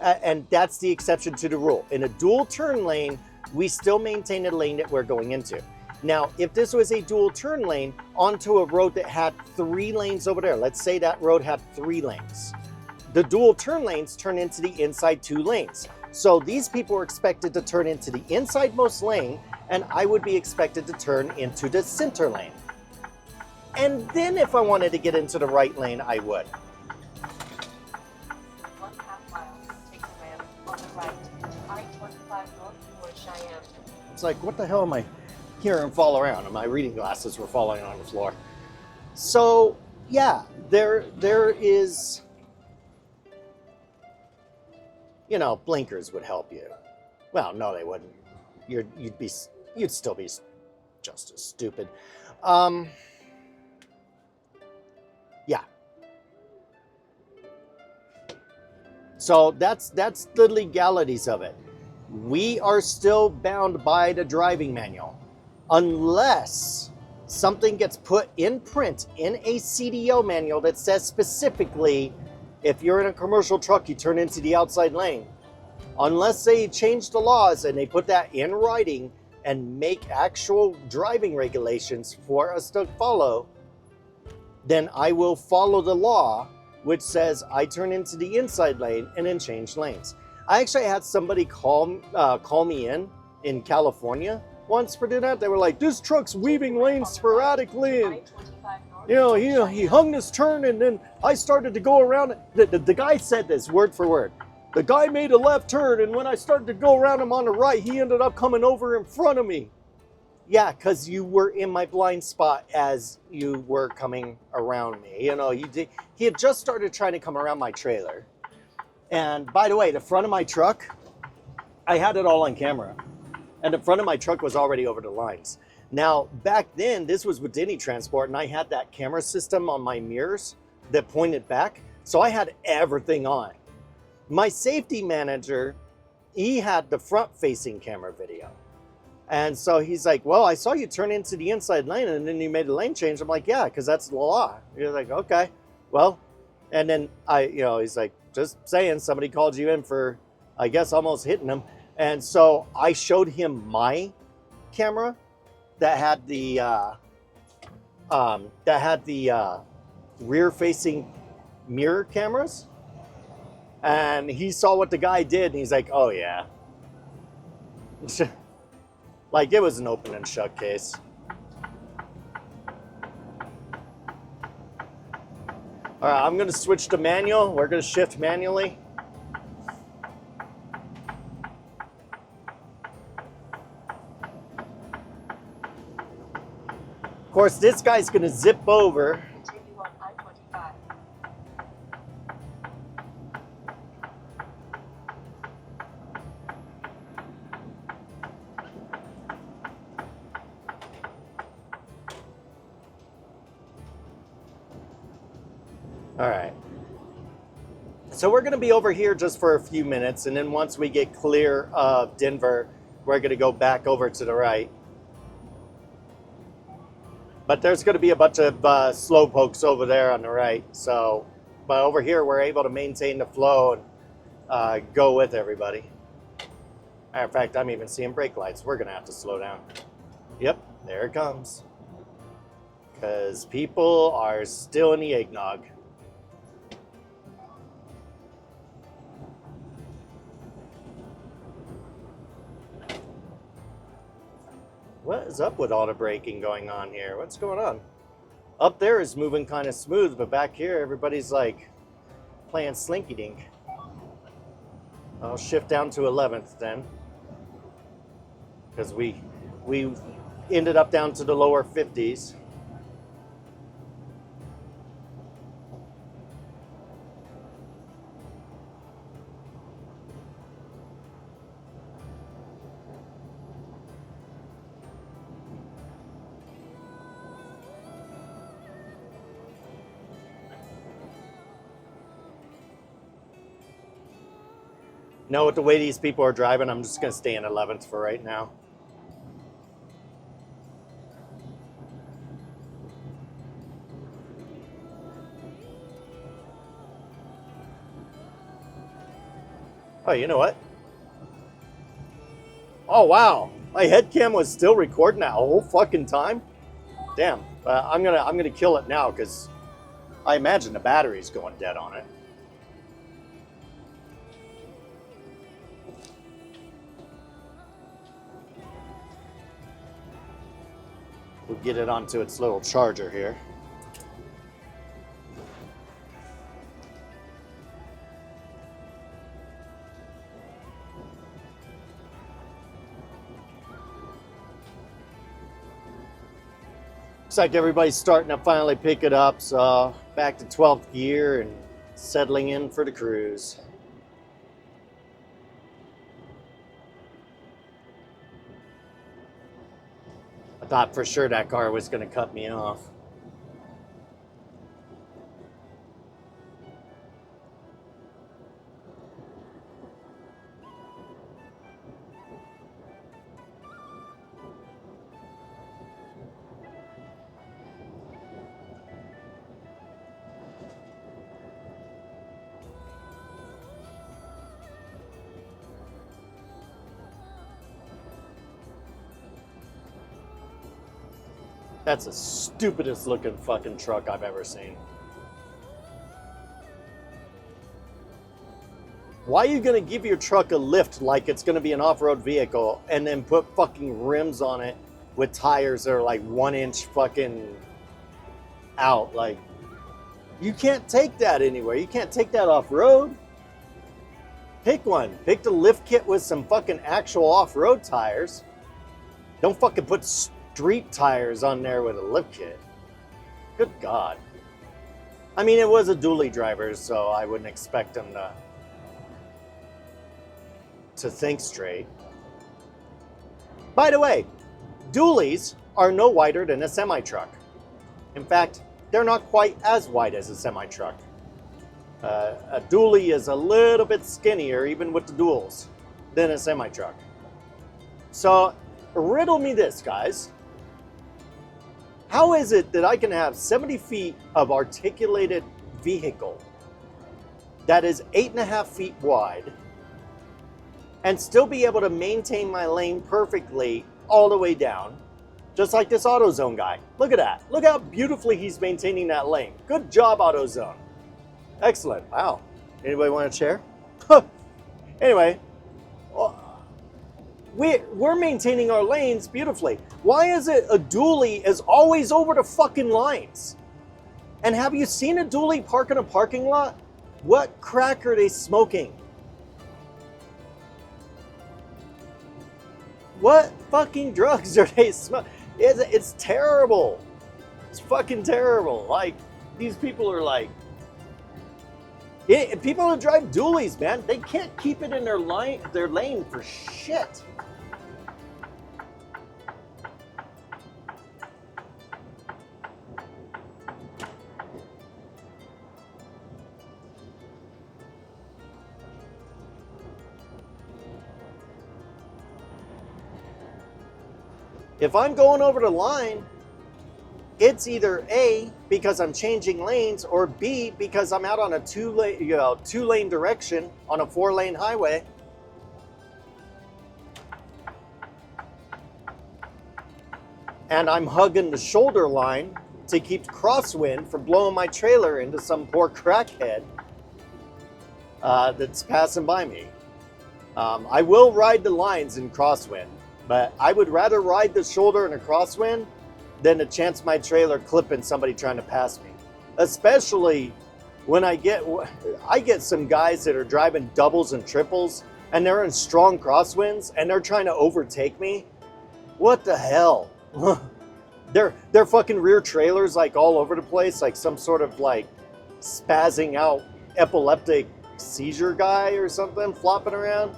And that's the exception to the rule. In a dual turn lane, we still maintain the lane that we're going into. Now, if this was a dual turn lane onto a road that had 3 lanes over there, let's say that road had 3 lanes. The dual turn lanes turn into the inside 2 lanes. So these people are expected to turn into the insidemost lane, and I would be expected to turn into the center lane. And then if I wanted to get into the right lane, I would. 1/2 mile, take the ramp on the right to I-25 North toward Cheyenne. It's like, what the hell am I hearing fall around? And my reading glasses were falling on the floor. So, yeah, there is, you know, blinkers would help you. Well, no, they wouldn't. You'd still be just as stupid. Yeah. So that's the legalities of it. We are still bound by the driving manual unless something gets put in print in a CDO manual that says specifically if you're in a commercial truck, you turn into the outside lane. Unless they change the laws and they put that in writing and make actual driving regulations for us to follow, then I will follow the law, which says I turn into the inside lane and then change lanes. I actually had somebody call me in California once for doing that. They were like, this truck's weaving lanes sporadically, and he hung this turn, and then I started to go around. The guy said this word for word. The guy made a left turn, and when I started to go around him on the right, he ended up coming over in front of me. Yeah, because you were in my blind spot as you were coming around me. You know, he had just started trying to come around my trailer. And by the way, the front of my truck, I had it all on camera. And the front of my truck was already over the lines. Now, back then, this was with Denny Transport, and I had that camera system on my mirrors that pointed back. So I had everything on. My safety manager, he had the front-facing camera video. And so he's like, well, I saw you turn into the inside lane and then you made a lane change. I'm like, yeah, because that's the law. You're like, okay, well, and then he's like, just saying, somebody called you in for, I guess, almost hitting him. And so I showed him my camera that had the rear-facing mirror cameras. And he saw what the guy did, and he's like, oh, yeah. Like, it was an open and shut case. All right, I'm going to switch to manual. We're going to shift manually. Of course, this guy's going to zip over. Continue on I-25. All right. So we're going to be over here just for a few minutes, and then once we get clear of Denver, we're going to go back over to the right. But there's going to be a bunch of slow pokes over there on the right. So, but over here we're able to maintain the flow and go with everybody. Matter of fact, I'm even seeing brake lights. We're gonna have to slow down. Yep, there it comes. Because people are still in the eggnog. What is up with all the braking going on here? What's going on? Up there is moving kind of smooth, but back here everybody's like playing slinky dink. I'll shift down to 11th then. Because we ended up down to the lower 50s. No, with the way these people are driving, I'm just going to stay in 11th for right now. Oh, you know what? Oh, wow. My head cam was still recording that whole fucking time? Damn. I'm gonna kill it now because I imagine the battery's going dead on it. We'll get it onto its little charger here. Looks like everybody's starting to finally pick it up, so back to 12th gear and settling in for the cruise. I thought for sure that car was going to cut me off. That's the stupidest looking fucking truck I've ever seen. Why are you gonna give your truck a lift like it's gonna be an off-road vehicle and then put fucking rims on it with tires that are like 1 inch fucking out? Like, you can't take that anywhere. You can't take that off-road. Pick one. Pick the lift kit with some fucking actual off-road tires. Don't fucking put street tires on there with a lift kit. Good God. I mean, it was a dually driver, so I wouldn't expect him to think straight. By the way, dualies are no wider than a semi-truck. In fact, they're not quite as wide as a semi-truck. A dually is a little bit skinnier, even with the duals, than a semi-truck. So, riddle me this, guys. How is it that I can have 70 feet of articulated vehicle that is 8.5 feet wide and still be able to maintain my lane perfectly all the way down, just like this AutoZone guy? Look at that. Look how beautifully he's maintaining that lane. Good job, AutoZone. Excellent. Wow. Anybody want a chair? Anyway, we're maintaining our lanes beautifully. Why is it a dually is always over the fucking lines? And have you seen a dually park in a parking lot? What crack are they smoking? What fucking drugs are they smoking? It's terrible. It's fucking terrible. Like, these people are like, people who drive dualies, man, they can't keep it in their lane for shit. If I'm going over the line, it's either A, because I'm changing lanes, or B, because I'm out on a two-lane direction on a 4-lane highway. And I'm hugging the shoulder line to keep crosswind from blowing my trailer into some poor crackhead that's passing by me. I will ride the lines in crosswind, but I would rather ride the shoulder in a crosswind than a chance my trailer clipping somebody trying to pass me. Especially when I get some guys that are driving doubles and triples and they're in strong crosswinds and they're trying to overtake me. What the hell? Their fucking rear trailers like all over the place, like some sort of like spazzing out epileptic seizure guy or something flopping around.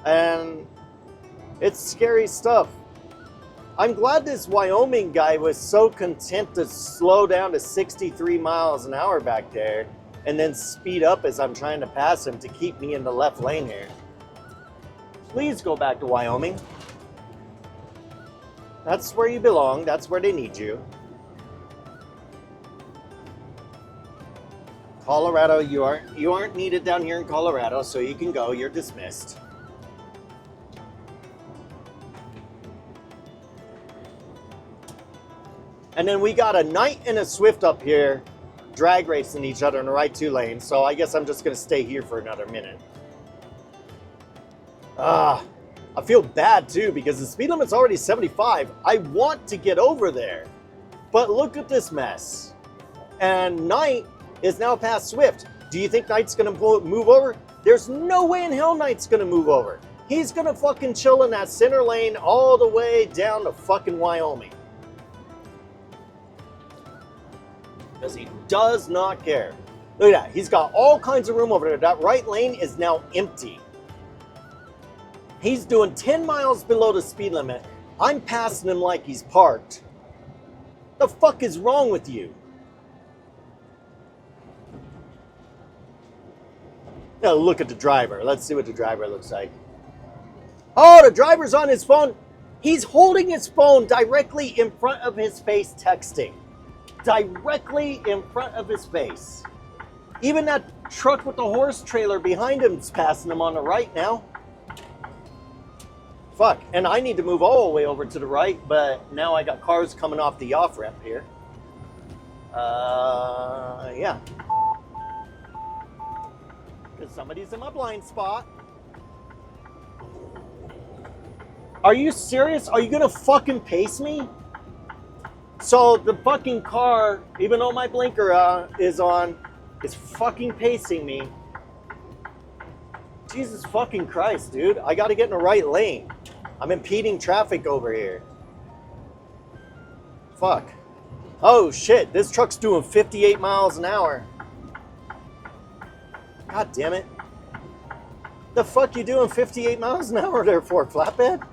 And it's scary stuff. I'm glad this Wyoming guy was so content to slow down to 63 miles an hour back there and then speed up as I'm trying to pass him to keep me in the left lane here. Please go back to Wyoming. That's where you belong. That's where they need you. Colorado, you aren't needed down here in Colorado, so you can go. You're dismissed. And then we got a Knight and a Swift up here drag racing each other in the right 2 lanes, so I guess I'm just going to stay here for another minute. I feel bad too because the speed limit's already 75. I want to get over there, but look at this mess. And Knight is now past Swift. Do you think Knight's going to move over? There's no way in hell Knight's going to move over. He's going to fucking chill in that center lane all the way down to fucking Wyoming. Because he does not care. Look at that. He's got all kinds of room over there. That right lane is now empty. He's doing 10 miles below the speed limit. I'm passing him like he's parked. The fuck is wrong with you? Now look at the driver. Let's see what the driver looks like. Oh, the driver's on his phone. He's holding his phone directly in front of his face texting. Directly in front of his face. Even that truck with the horse trailer behind him is passing him on the right now. Fuck, and I need to move all the way over to the right, but now I got cars coming off the off-ramp here. Yeah. Because somebody's in my blind spot. Are you serious? Are you gonna fucking pace me? So the fucking car, even though my blinker is on, is fucking pacing me. Jesus fucking Christ, dude. I gotta get in the right lane. I'm impeding traffic over here. Fuck. Oh shit, this truck's doing 58 miles an hour. God damn it. The fuck you doing 58 miles an hour there for, flatbed?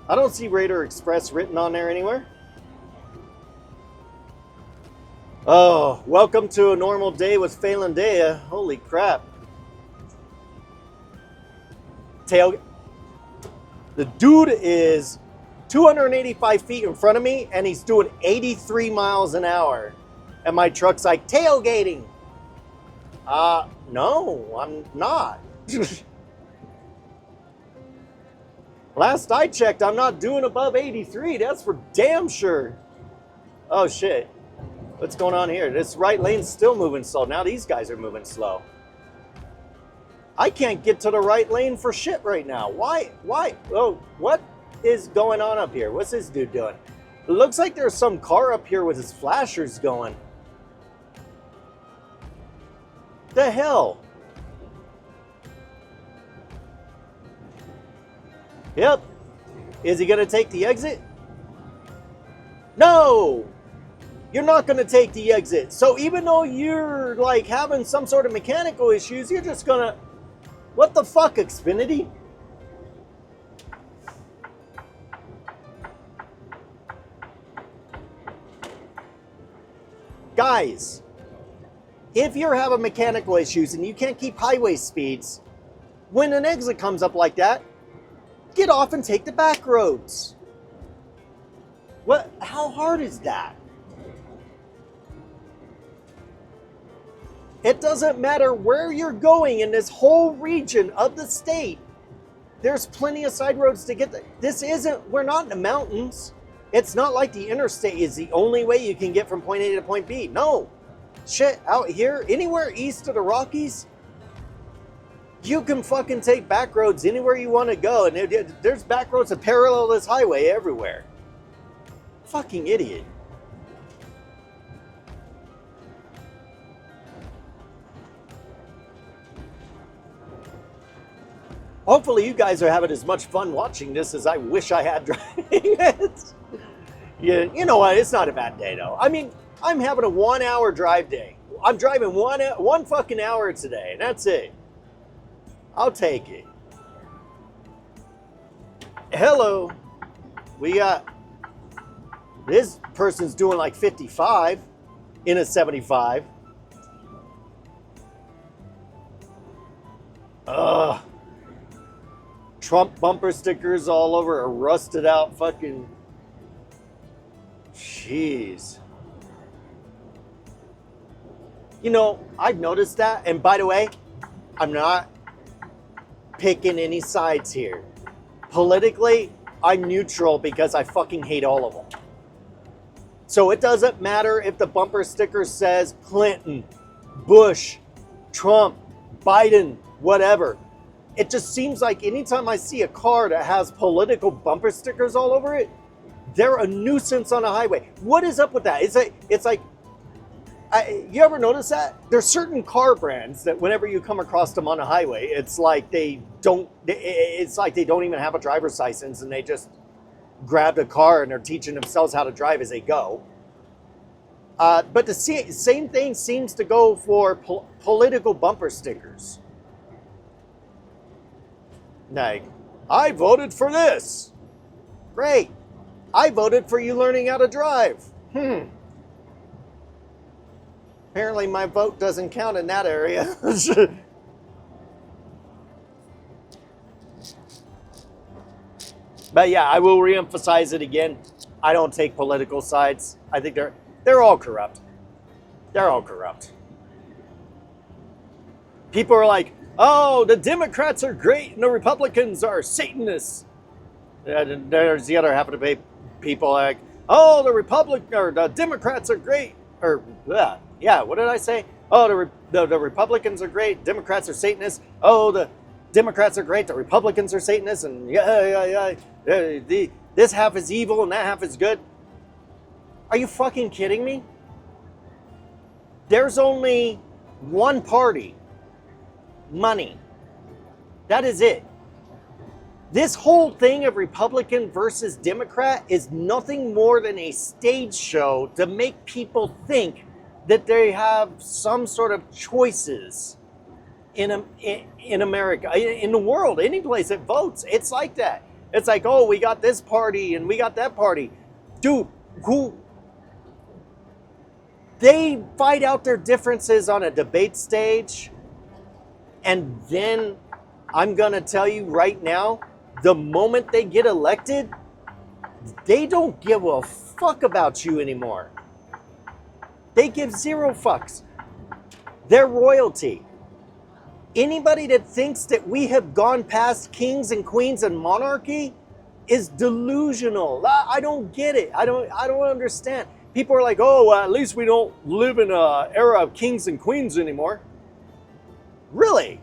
I don't see Raider Express written on there anywhere. Oh, welcome to a normal day with Phelan Dea. Holy crap. The dude is 285 feet in front of me and he's doing 83 miles an hour. And my truck's like, tailgating. No, I'm not. Last I checked, I'm not doing above 83. That's for damn sure. Oh shit. What's going on here? This right lane's still moving slow. Now these guys are moving slow. I can't get to the right lane for shit right now. Why? Oh, what is going on up here? What's this dude doing? It looks like there's some car up here with his flashers going. The hell? Yep. Is he going to take the exit? No! You're not going to take the exit. So even though you're like having some sort of mechanical issues, you're just going to... What the fuck, Xfinity? Guys, if you're having mechanical issues and you can't keep highway speeds, when an exit comes up like that, get off and take the back roads. What? How hard is that? It doesn't matter where you're going in this whole region of the state. There's plenty of side roads to get there. We're not in the mountains. It's not like the interstate is the only way you can get from point A to point B. No. Shit, out here, anywhere east of the Rockies, you can fucking take back roads anywhere you want to go. And there's back roads that parallel this highway everywhere. Fucking idiot. Hopefully you guys are having as much fun watching this as I wish I had driving it. Yeah, you know what? It's not a bad day though. I mean, I'm having a 1 hour drive day. I'm driving one fucking hour today, and that's it. I'll take it. Hello. We got, this person's doing like 55 in a 75. Ugh. Trump bumper stickers all over a rusted out fucking... Jeez. You know, I've noticed that, and by the way, I'm not picking any sides here. Politically, I'm neutral because I fucking hate all of them. So it doesn't matter if the bumper sticker says Clinton, Bush, Trump, Biden, whatever. It just seems like anytime I see a car that has political bumper stickers all over it, they're a nuisance on a highway. What is up with that? It's like, you ever notice that? There's certain car brands that whenever you come across them on a highway, it's like they don't even have a driver's license and they just grabbed a car and they're teaching themselves how to drive as they go. But the same thing seems to go for political bumper stickers. Like, I voted for this. Great. I voted for you learning how to drive. Apparently my vote doesn't count in that area. But yeah, I will reemphasize it again. I don't take political sides. I think they're all corrupt. They're all corrupt. People are like, oh, the Democrats are great and the Republicans are Satanists. And there's the other half of the people like, oh, the Democrats are great. Or, yeah, what did I say? Oh, the Republicans are great, Democrats are Satanists. Oh, the Democrats are great, the Republicans are Satanists. And this half is evil and that half is good. Are you fucking kidding me? There's only one party. Money. That is it. This whole thing of Republican versus Democrat is nothing more than a stage show to make people think that they have some sort of choices in America, in the world, any place that votes. It's like that. It's like, oh, we got this party and we got that party. Dude, they fight out their differences on a debate stage. And then I'm going to tell you right now, the moment they get elected, they don't give a fuck about you anymore. They give zero fucks. They're royalty. Anybody that thinks that we have gone past kings and queens and monarchy is delusional. I don't get it. I don't understand. People are like, oh, well, at least we don't live in an era of kings and queens anymore. Really?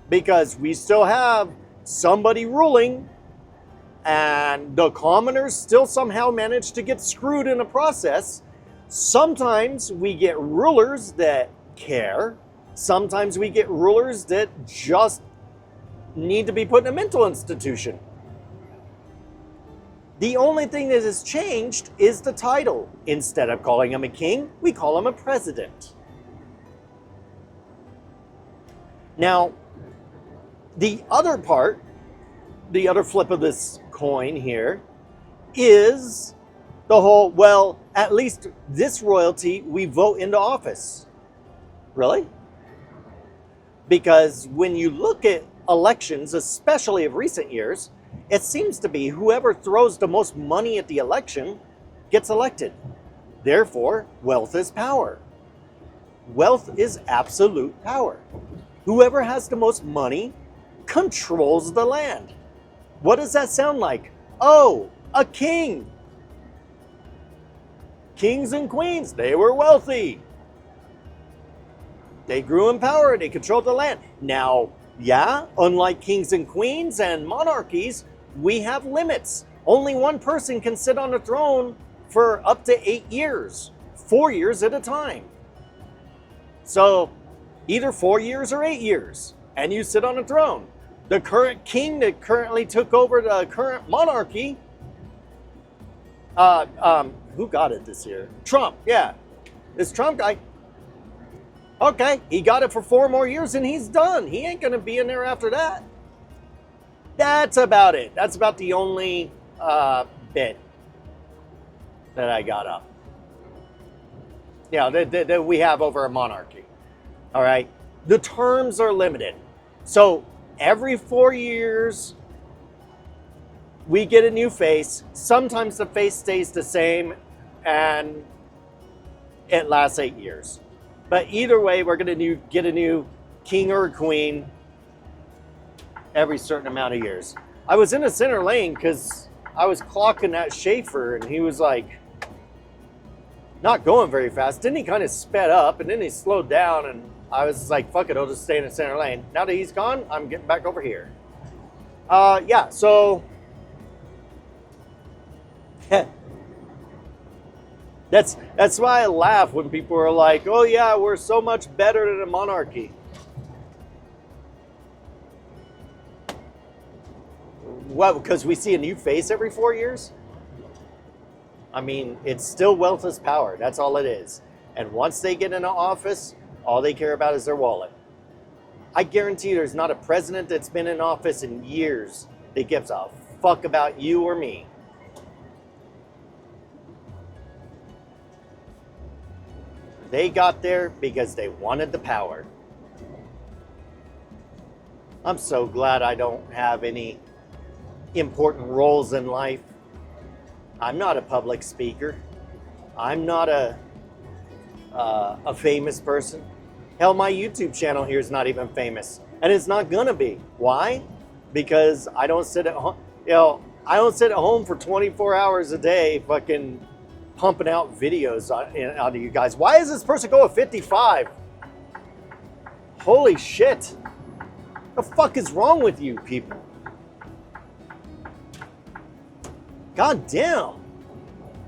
Because we still have somebody ruling and the commoners still somehow manage to get screwed in the process. Sometimes we get rulers that care. Sometimes we get rulers that just need to be put in a mental institution. The only thing that has changed is the title. Instead of calling him a king, we call him a president. Now, the other part, the other flip of this coin here, is the whole, well, at least this royalty we vote into office. Really? Because when you look at elections, especially of recent years, it seems to be whoever throws the most money at the election gets elected. Therefore, wealth is power. Wealth is absolute power. Whoever has the most money controls the land. What does that sound like? Oh, a king. Kings and queens, they were wealthy. They grew in power, they controlled the land. Now, yeah, unlike kings and queens and monarchies, we have limits. Only one person can sit on the throne for up to 8 years, 4 years at a time. So, either 4 years or 8 years, and you sit on a throne. The current king that currently took over the current monarchy, who got it this year? Trump, yeah. This Trump guy, okay, he got it for 4 more years and he's done. He ain't gonna be in there after that. That's about it. That's about the only bit that I got up. Yeah, that we have over a monarchy. All right, the terms are limited. So every 4 years, we get a new face. Sometimes the face stays the same and it lasts 8 years. But either way, we're going to get a new king or a queen every certain amount of years. I was in the center lane because I was clocking that Schaefer and he was like not going very fast. Then he kind of sped up and then he slowed down and I was like, fuck it, I'll just stay in the center lane. Now that he's gone, I'm getting back over here. Yeah, so that's why I laugh when people are like, oh yeah, we're so much better than a monarchy. What, because we see a new face every 4 years? I mean, it's still wealth is power. That's all it is. And once they get into office, all they care about is their wallet. I guarantee there's not a president that's been in office in years that gives a fuck about you or me. They got there because they wanted the power. I'm so glad I don't have any important roles in life. I'm not a public speaker. I'm not a famous person. Hell, my YouTube channel here is not even famous, and it's not gonna be. Why? Because I don't sit at home. I don't sit at home for 24 hours a day, fucking pumping out videos onto you guys. Why is this person going 55? Holy shit! The fuck is wrong with you people? God damn!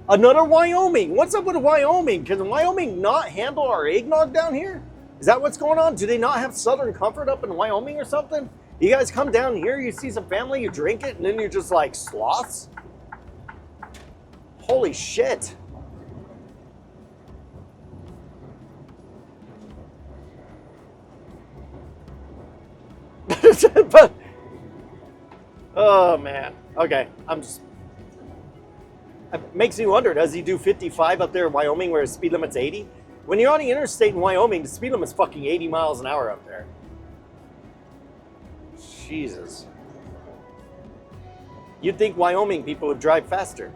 Another Wyoming. What's up with Wyoming? Can Wyoming not handle our eggnog down here? Is that what's going on? Do they not have Southern Comfort up in Wyoming or something? You guys come down here, you see some family, you drink it, and then you're just like sloths? Holy shit. But, oh man. Okay, it makes me wonder, does he do 55 up there in Wyoming where his speed limit's 80? When you're on the interstate in Wyoming, the speed limit's fucking 80 miles an hour up there. Jesus. You'd think Wyoming people would drive faster.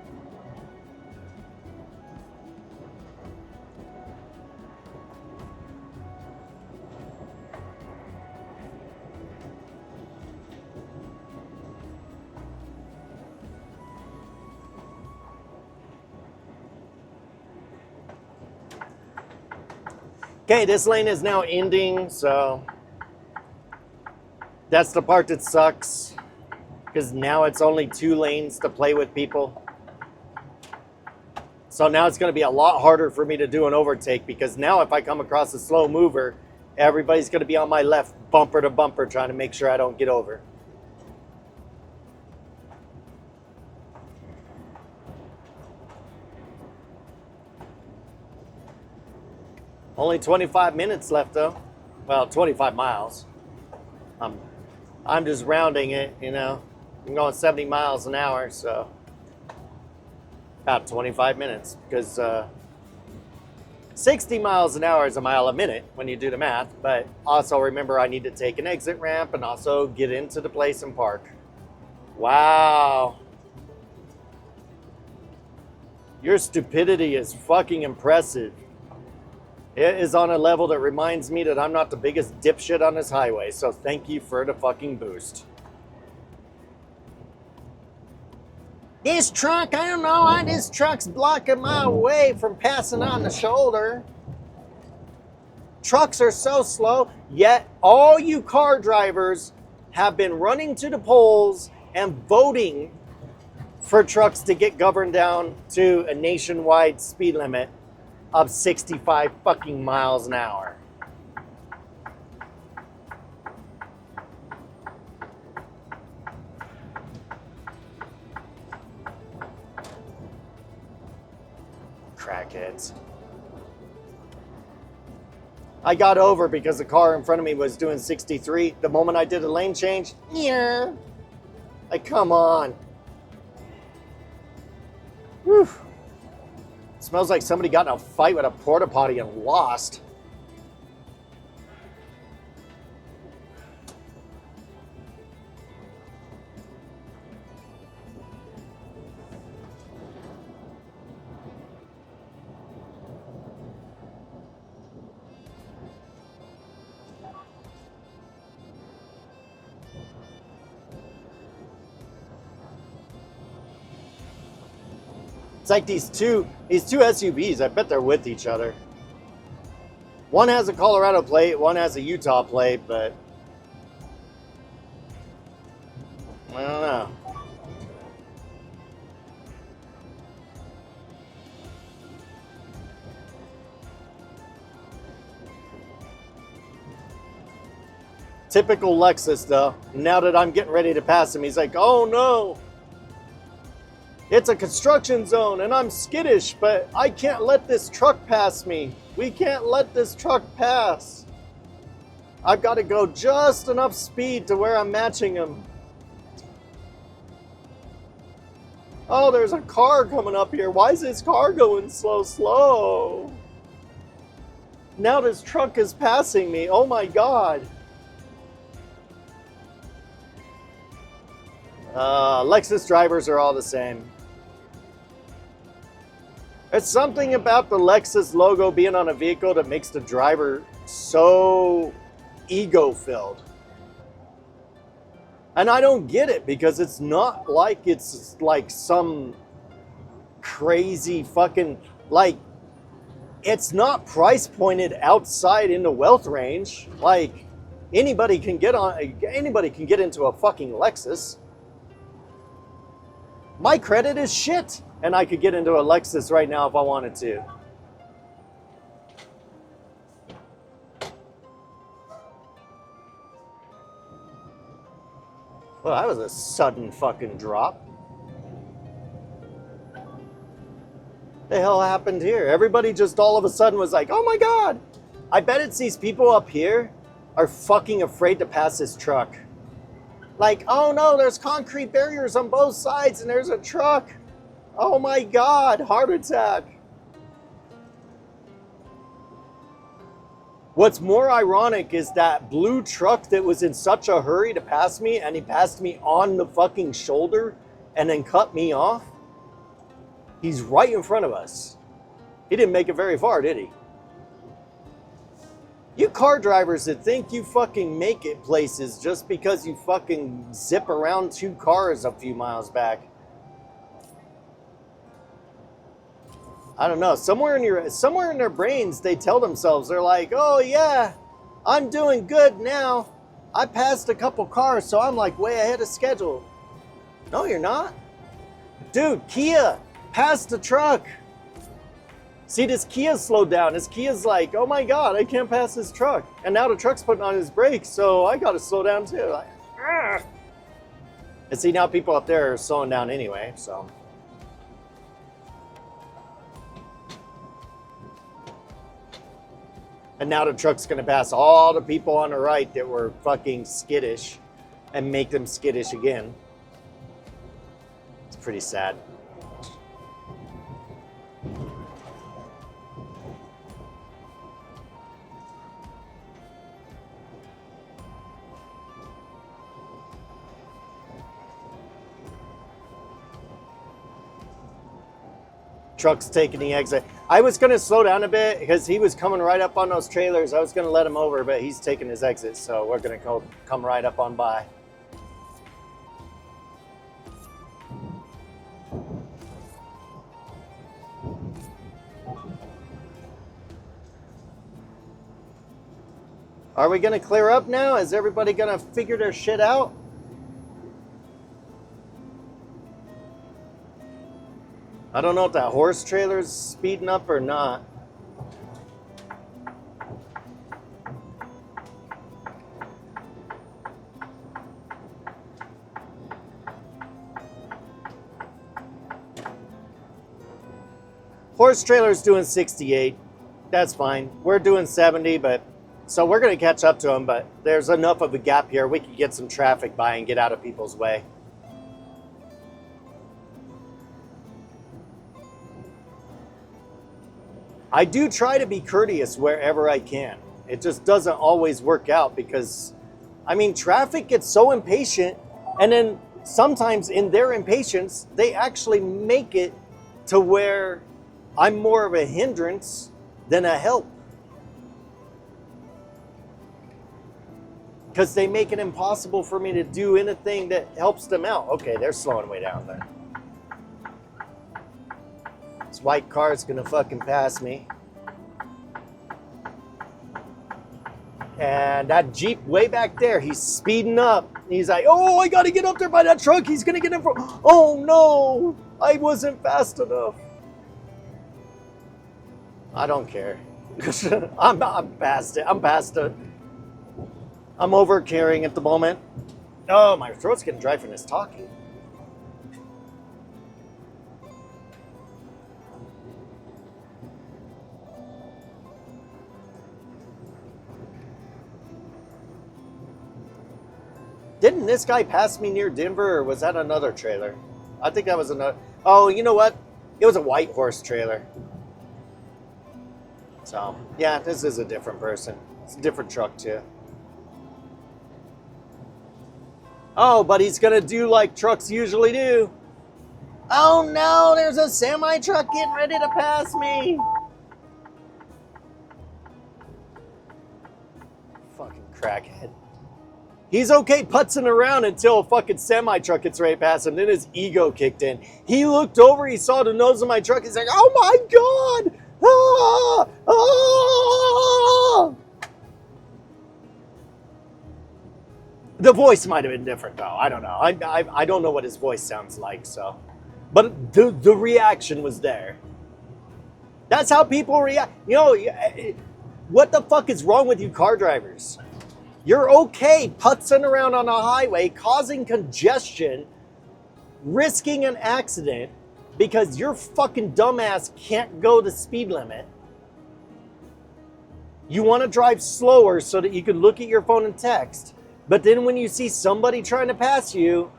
Okay, this lane is now ending, so that's the part that sucks, because now it's only 2 lanes to play with people. So now it's going to be a lot harder for me to do an overtake, because now if I come across a slow mover, everybody's going to be on my left bumper to bumper trying to make sure I don't get over. Only 25 minutes left though. Well, 25 miles. I'm just rounding it, you know. I'm going 70 miles an hour, so about 25 minutes, because 60 miles an hour is a mile a minute when you do the math, but also remember I need to take an exit ramp and also get into the place and park. Wow. Your stupidity is fucking impressive. It is on a level that reminds me that I'm not the biggest dipshit on this highway, so thank you for the fucking boost. This truck, I don't know why this truck's blocking my way from passing on the shoulder. Trucks are so slow, yet all you car drivers have been running to the polls and voting for trucks to get governed down to a nationwide speed limit of 65 fucking miles an hour. Crackheads. I got over because the car in front of me was doing 63. The moment I did a lane change, yeah. Like, come on. Whew. Smells like somebody got in a fight with a porta potty and lost. It's like these two SUVs, I bet they're with each other. One has a Colorado plate, one has a Utah plate, but I don't know. Typical Lexus though. Now that I'm getting ready to pass him, he's like, oh no. It's a construction zone and I'm skittish, but I can't let this truck pass me. We can't let this truck pass. I've got to go just enough speed to where I'm matching him. Oh, there's a car coming up here. Why is this car going slow? Now this truck is passing me. Oh my God. Lexus drivers are all the same. There's something about the Lexus logo being on a vehicle that makes the driver so ego-filled. And I don't get it because it's not like it's like some crazy fucking, like, it's not price pointed outside in the wealth range. Like, anybody can get into a fucking Lexus. My credit is shit. And I could get into a Lexus right now if I wanted to. Well, that was a sudden fucking drop. The hell happened here? Everybody just all of a sudden was like, oh my God. I bet it's these people up here are fucking afraid to pass this truck. Like, oh no, there's concrete barriers on both sides and there's a truck. Oh my God, heart attack. What's more ironic is that blue truck that was in such a hurry to pass me, and he passed me on the fucking shoulder and then cut me off. He's right in front of us. He didn't make it very far, did he? You car drivers that think you fucking make it places just because you fucking zip around two cars a few miles back. I don't know. Somewhere in their brains, they tell themselves, they're like, oh yeah, I'm doing good now. I passed a couple cars, so I'm like way ahead of schedule. No, you're not. Dude, Kia passed the truck. See, this Kia slowed down. This Kia's like, oh my God, I can't pass this truck. And now the truck's putting on his brakes, so I got to slow down too. Like, argh. And see, now people up there are slowing down anyway, so. And now the truck's gonna pass all the people on the right that were fucking skittish and make them skittish again. It's pretty sad. Truck's taking the exit. I was going to slow down a bit because he was coming right up on those trailers. I was going to let him over, but he's taking his exit, so we're going to come right up on by. Are we going to clear up now? Is everybody going to figure their shit out? I don't know if that horse trailer's speeding up or not. Horse trailer's doing 68. That's fine. We're doing 70, but so we're going to catch up to them, but there's enough of a gap here. We can get some traffic by and get out of people's way. I do try to be courteous wherever I can. It just doesn't always work out because, I mean, traffic gets so impatient, and then sometimes in their impatience, they actually make it to where I'm more of a hindrance than a help. Because they make it impossible for me to do anything that helps them out. Okay, they're slowing way down there. This white car is gonna fucking pass me. And that Jeep way back there, he's speeding up. He's like, oh, I gotta get up there by that truck. He's gonna get in front. Oh no, I wasn't fast enough. I don't care. I'm past it. I'm past it. I'm over carrying at the moment. Oh, my throat's getting dry from this talking. Didn't this guy pass me near Denver, or was that another trailer? I think that was another. Oh, you know what? It was a white horse trailer. So, yeah, this is a different person. It's a different truck, too. Oh, but he's going to do like trucks usually do. Oh, no, there's a semi-truck getting ready to pass me. Fucking crackhead. He's okay putzing around until a fucking semi-truck gets ready to pass him. Then his ego kicked in. He looked over, he saw the nose of my truck. He's like, oh my God. Ah! Ah! The voice might have been different though. I don't know. I don't know what his voice sounds like, so. But the reaction was there. That's how people react. You know, what the fuck is wrong with you car drivers? You're okay putzing around on a highway, causing congestion, risking an accident because your fucking dumbass can't go the speed limit. You want to drive slower so that you can look at your phone and text. But then when you see somebody trying to pass you,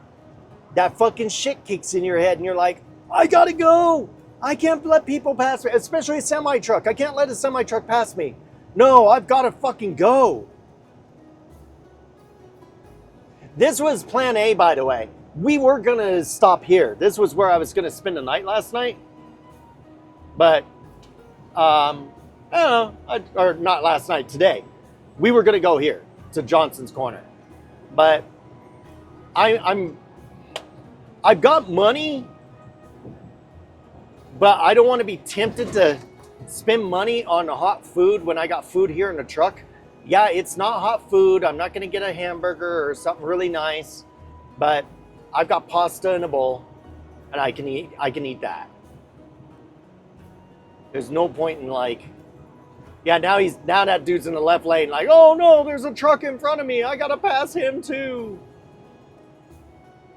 that fucking shit kicks in your head and you're like, I gotta go. I can't let people pass me, especially a semi-truck. I can't let a semi-truck pass me. No, I've gotta fucking go. This was plan A, by the way. We were gonna stop here. This was where I was gonna spend the night last night. But, I don't know, or not last night, today. We were gonna go here to Johnson's Corner. But I've got money, but I don't want to be tempted to spend money on hot food when I got food here in the truck. Yeah, it's not hot food. I'm not going to get a hamburger or something really nice, but I've got pasta in a bowl and I can eat that. There's no point in like, yeah, now that dude's in the left lane, like, oh no, there's a truck in front of me. I gotta pass him too.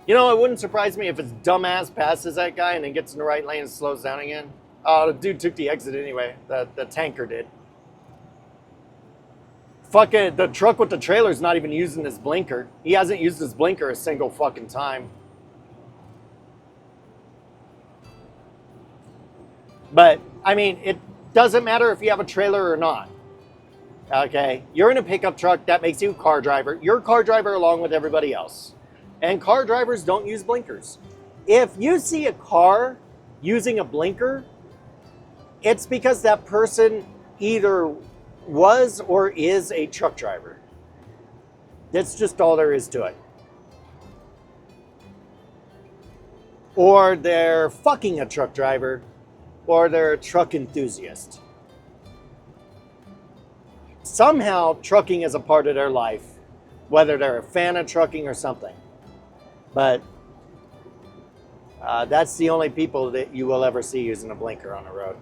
You know, it wouldn't surprise me if his dumbass passes that guy and then gets in the right lane and slows down again. Oh, the dude took the exit anyway. The tanker did. Fucking, the truck with the trailer's not even using his blinker. He hasn't used his blinker a single fucking time. But, I mean, it doesn't matter if you have a trailer or not. Okay, you're in a pickup truck, that makes you a car driver. You're a car driver along with everybody else. And car drivers don't use blinkers. If you see a car using a blinker, It's because that person either was or is a truck driver. That's just all there is to it. Or they're fucking a truck driver, or they're a truck enthusiast. Somehow, trucking is a part of their life, whether they're a fan of trucking or something. But that's the only people that you will ever see using a blinker on the road.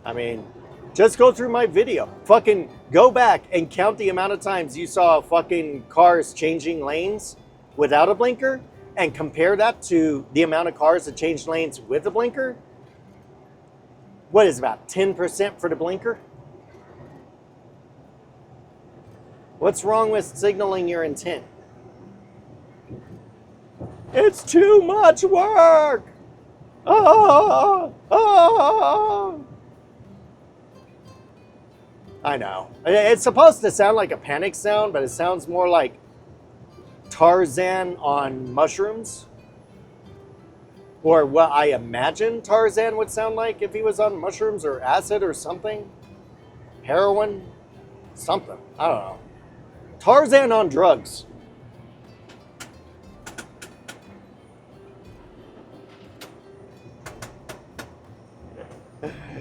I mean, just go through my video. Fucking go back and count the amount of times you saw fucking cars changing lanes without a blinker and compare that to the amount of cars that changed lanes with a blinker. What is about 10% for the blinker? What's wrong with signaling your intent? It's too much work. I know. It's supposed to sound like a panic sound, but it sounds more like Tarzan on mushrooms. Or what I imagine Tarzan would sound like if he was on mushrooms or acid or something. Heroin? Something. I don't know. Tarzan on drugs.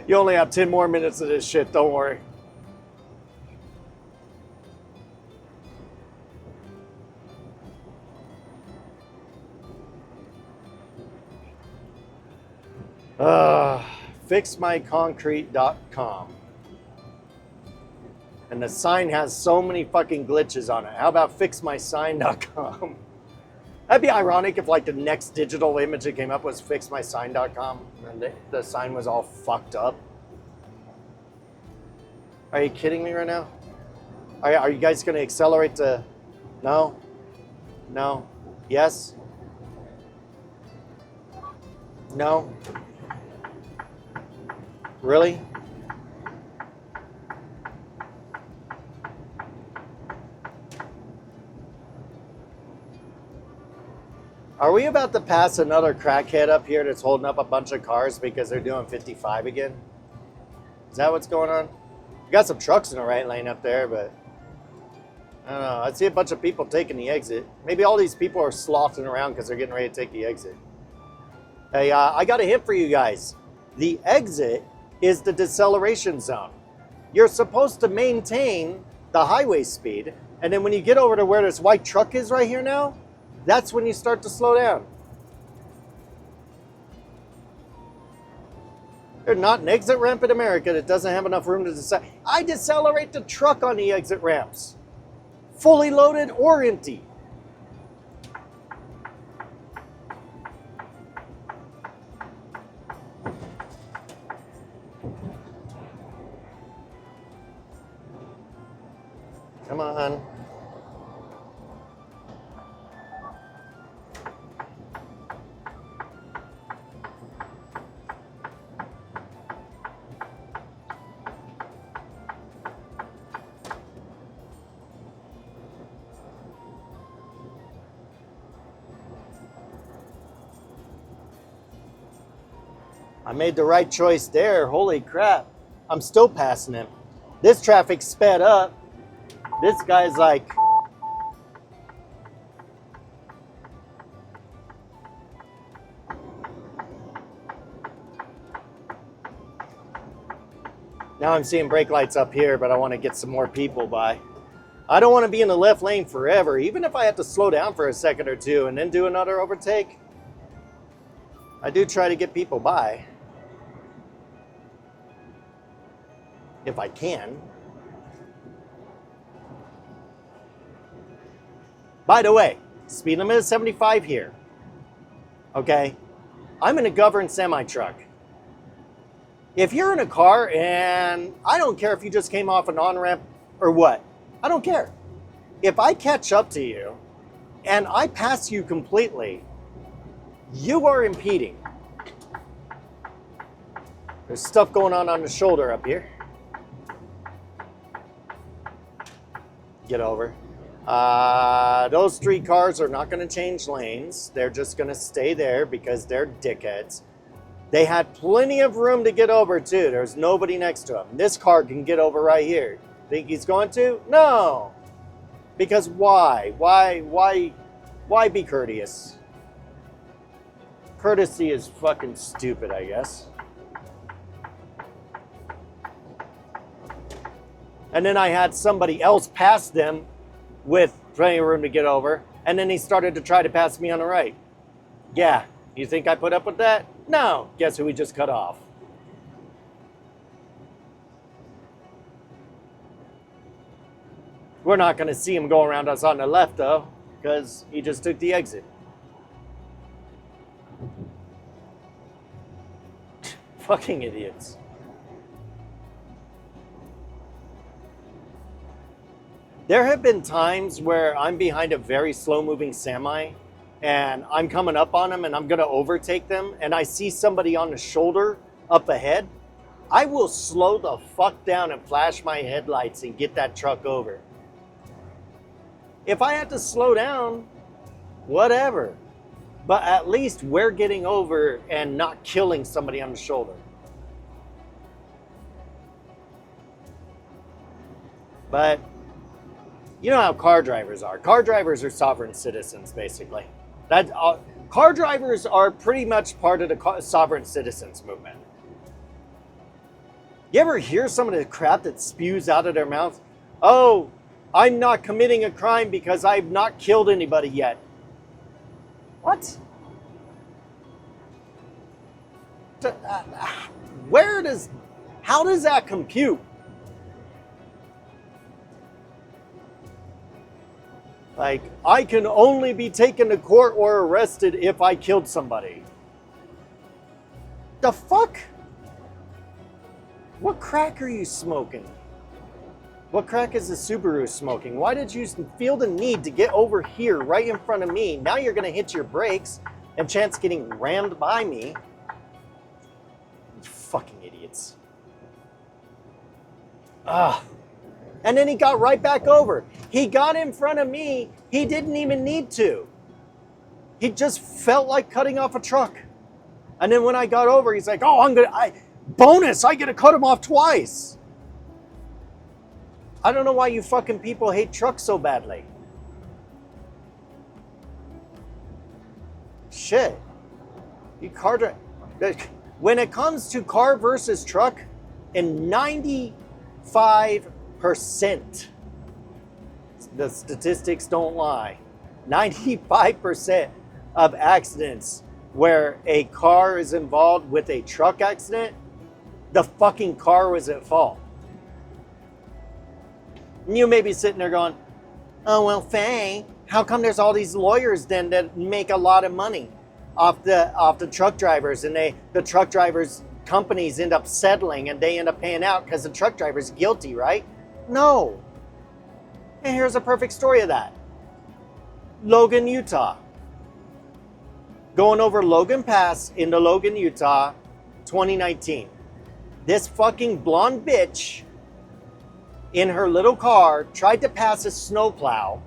You only have 10 more minutes of this shit, don't worry. Fixmyconcrete.com. And the sign has so many fucking glitches on it. How about fixmysign.com? That'd be ironic if like the next digital image that came up was fixmysign.com and the sign was all fucked up. Are you kidding me right now? Are you guys going to accelerate to... No? No? Yes? No? Really? Are we about to pass another crackhead up here that's holding up a bunch of cars because they're doing 55 again? Is that what's going on? We got some trucks in the right lane up there, but I don't know. I see a bunch of people taking the exit. Maybe all these people are slothing around because they're getting ready to take the exit. Hey, I got a hint for you guys. The exit is the deceleration zone. You're supposed to maintain the highway speed, and then when you get over to where this white truck is right here now, that's when you start to slow down. There's not an exit ramp in America that doesn't have enough room to decelerate. I decelerate the truck on the exit ramps. Fully loaded or empty. Come on. I made the right choice there. Holy crap. I'm still passing him. This traffic sped up. This guy's like... Now I'm seeing brake lights up here, but I want to get some more people by. I don't want to be in the left lane forever, even if I have to slow down for a second or two and then do another overtake. I do try to get people by. If I can. By the way, speed limit is 75 here. Okay? I'm in a governed semi-truck. If you're in a car, and I don't care if you just came off an on-ramp or what, I don't care. If I catch up to you and I pass you completely, you are impeding. There's stuff going on the shoulder up here. Get over. Those streetcars are not going to change lanes. They're just going to stay there because they're dickheads. They had plenty of room to get over too. There's nobody next to him. This car can get over right here. Think he's going to? No. Because why? Why be courteous? Courtesy is fucking stupid, I guess. And then I had somebody else pass them with plenty of room to get over, and then he started to try to pass me on the right. Yeah, you think I put up with that? No. Guess who we just cut off? We're not going to see him go around us on the left, though, because he just took the exit. Fucking idiots. There have been times where I'm behind a very slow-moving semi, and I'm coming up on them, and I'm going to overtake them, and I see somebody on the shoulder up ahead. I will slow the fuck down and flash my headlights and get that truck over. If I had to slow down, whatever. But at least we're getting over and not killing somebody on the shoulder. But you know how car drivers are. Car drivers are sovereign citizens, basically. Car drivers are pretty much part of the sovereign citizens movement. You ever hear some of the crap that spews out of their mouths? Oh, I'm not committing a crime because I've not killed anybody yet. What? How does that compute? Like, I can only be taken to court or arrested if I killed somebody. The fuck? What crack are you smoking? What crack is the Subaru smoking? Why did you feel the need to get over here right in front of me? Now you're gonna hit your brakes and chance getting rammed by me. You fucking idiots. Ugh. And then he got right back over. He got in front of me. He didn't even need to. He just felt like cutting off a truck. And then when I got over, he's like, oh, bonus, I get to cut him off twice. I don't know why you fucking people hate trucks so badly. Shit. You car drive. When it comes to car versus truck, in 95%, the statistics don't lie, 95% of accidents where a car is involved with a truck accident, the fucking car was at fault. And you may be sitting there going, oh, well, Faye, how come there's all these lawyers then that make a lot of money off the truck drivers, and the truck drivers companies end up settling and they end up paying out because the truck driver's guilty, right? No. And here's a perfect story of that. Logan, Utah. Going over Logan Pass into Logan, Utah, 2019. This fucking blonde bitch in her little car tried to pass a snowplow,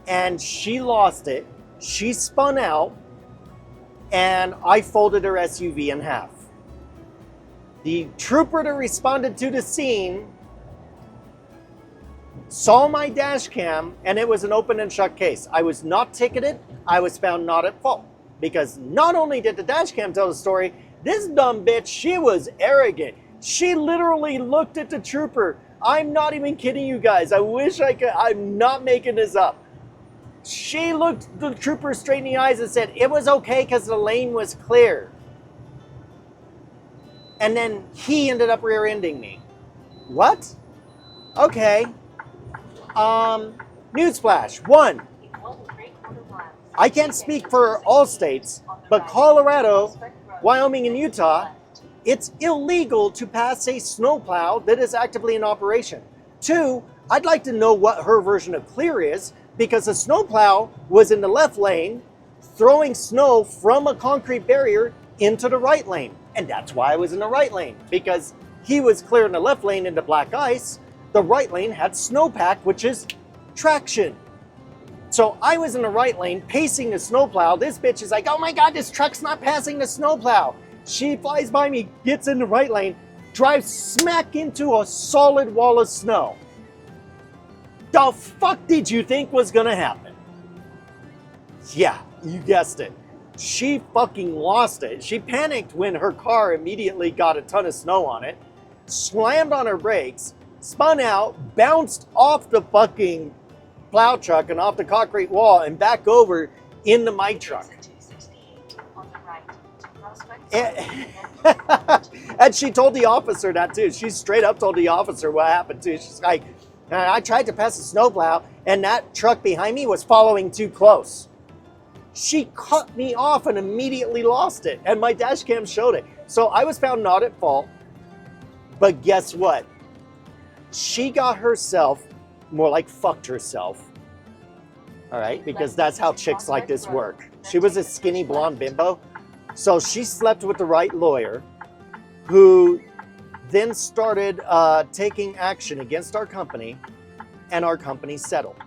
and she lost it. She spun out, and I folded her SUV in half. The trooper that responded to the scene saw my dash cam, and it was an open and shut case. I was not ticketed. I was found not at fault. Because not only did the dash cam tell the story, this dumb bitch, she was arrogant. She literally looked at the trooper. I'm not even kidding you guys. I wish I could. I'm not making this up. She looked the trooper straight in the eyes and said, it was okay because the lane was clear. And then he ended up rear-ending me. What? Okay. Newsflash. 1, I can't speak for all states, but Colorado, Wyoming, and Utah, it's illegal to pass a snowplow that is actively in operation. 2, I'd like to know what her version of clear is, because a snowplow was in the left lane throwing snow from a concrete barrier into the right lane. And that's why I was in the right lane, because he was clear in the left lane into black ice. The right lane had snowpack, which is traction. So I was in the right lane pacing the snowplow. This bitch is like, oh my God, this truck's not passing the snowplow. She flies by me, gets in the right lane, drives smack into a solid wall of snow. The fuck did you think was gonna happen? Yeah, you guessed it. She fucking lost it. She panicked when her car immediately got a ton of snow on it, slammed on her brakes, spun out, bounced off the fucking plow truck and off the concrete wall and back over into my truck. And she told the officer that too. She straight up told the officer what happened too. She's like, I tried to pass a snowplow and that truck behind me was following too close. She cut me off and immediately lost it. And my dash cam showed it. So I was found not at fault. But guess what? She got herself, more like fucked herself. All right, because that's how chicks like this work. She was a skinny blonde bimbo. So she slept with the right lawyer, who then started taking action against our company, and our company settled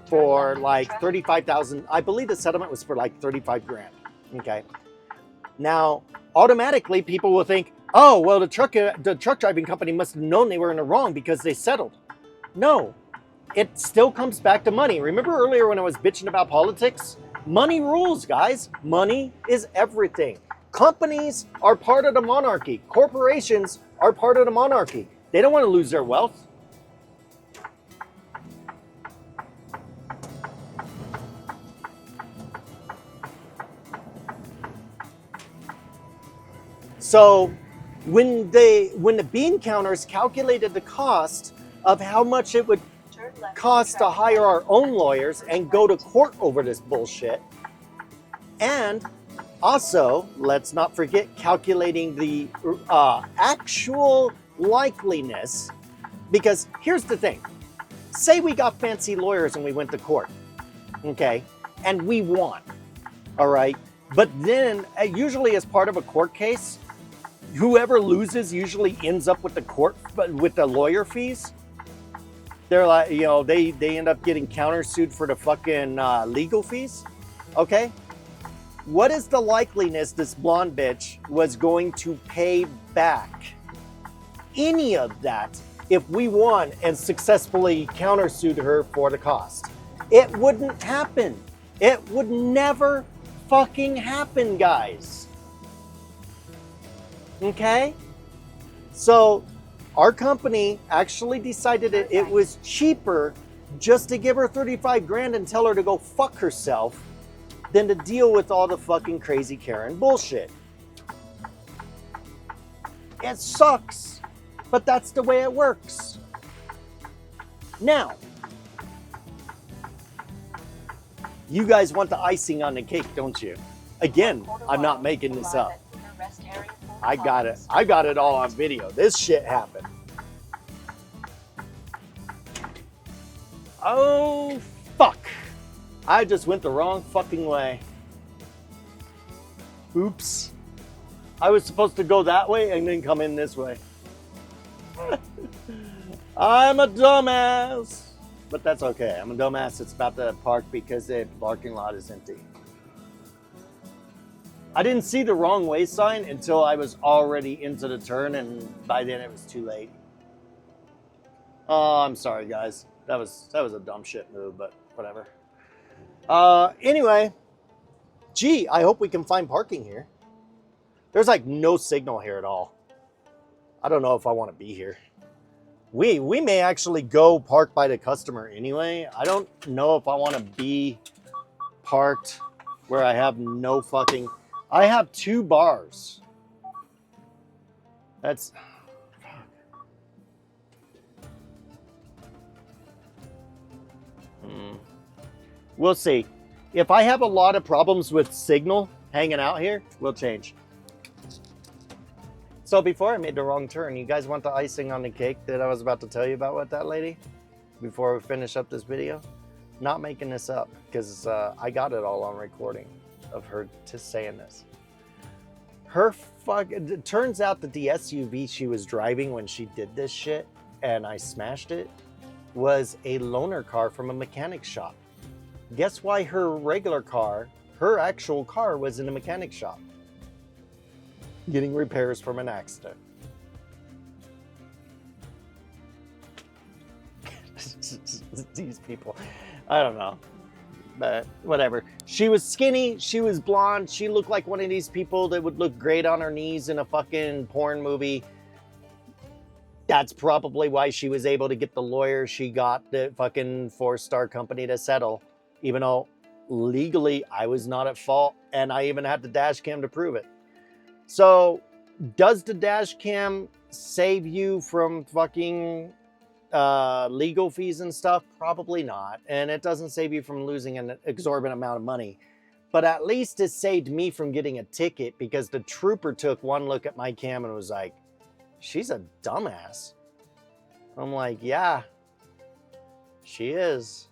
for like $35,000. I believe the settlement was for like 35 grand. Okay. Now, automatically people will think, oh, well, the truck driving company must have known they were in the wrong because they settled. No, it still comes back to money. Remember earlier when I was bitching about politics? Money rules, guys. Money is everything. Companies are part of the monarchy. Corporations are part of the monarchy. They don't want to lose their wealth. So when the bean counters calculated the cost of how much it would cost to hire our own lawyers and go to court over this bullshit, and also, let's not forget calculating the actual likeliness, because here's the thing. Say we got fancy lawyers and we went to court, okay, and we won, all right? But then, usually as part of a court case, whoever loses usually ends up with the lawyer fees. They're like, they end up getting countersued for the fucking legal fees, okay? What is the likeliness this blonde bitch was going to pay back any of that if we won and successfully countersued her for the cost? It wouldn't happen. It would never fucking happen, guys. Okay? So our company actually decided it was cheaper just to give her 35 grand and tell her to go fuck herself than to deal with all the fucking crazy Karen bullshit. It sucks, but that's the way it works. Now, you guys want the icing on the cake, don't you? Again, I'm not making this up. I got it. I got it all on video. This shit happened. Oh, fuck. I just went the wrong fucking way. Oops. I was supposed to go that way and then come in this way. I'm a dumbass. But that's okay. I'm a dumbass that's about to park because the parking lot is empty. I didn't see the wrong way sign until I was already into the turn, and by then it was too late. Oh, I'm sorry, guys. That was a dumb shit move, but whatever. Anyway, gee, I hope we can find parking here. There's like no signal here at all. I don't know if I want to be here. We may actually go park by the customer anyway. I don't know if I want to be parked where I have no fucking... I have 2 bars. That's... We'll see. If I have a lot of problems with signal hanging out here, we'll change. So before I made the wrong turn, you guys want the icing on the cake that I was about to tell you about with that lady? Before we finish up this video? Not making this up, because I got it all on recording of her just saying this. It turns out that the SUV she was driving when she did this shit, and I smashed it, was a loaner car from a mechanic shop. Guess why her regular car, her actual car, was in a mechanic shop getting repairs from an accident. These people, I don't know, but whatever. She was skinny, she was blonde, she looked like one of these people that would look great on her knees in a fucking porn movie. That's probably why she was able to get the lawyer she got, the fucking 4-star company, to settle, even though legally I was not at fault and I even had the dash cam to prove it. So does the dash cam save you from fucking legal fees and stuff? Probably not. And it doesn't save you from losing an exorbitant amount of money. But at least it saved me from getting a ticket, because the trooper took one look at my cam and was like, she's a dumbass. I'm like, yeah, she is.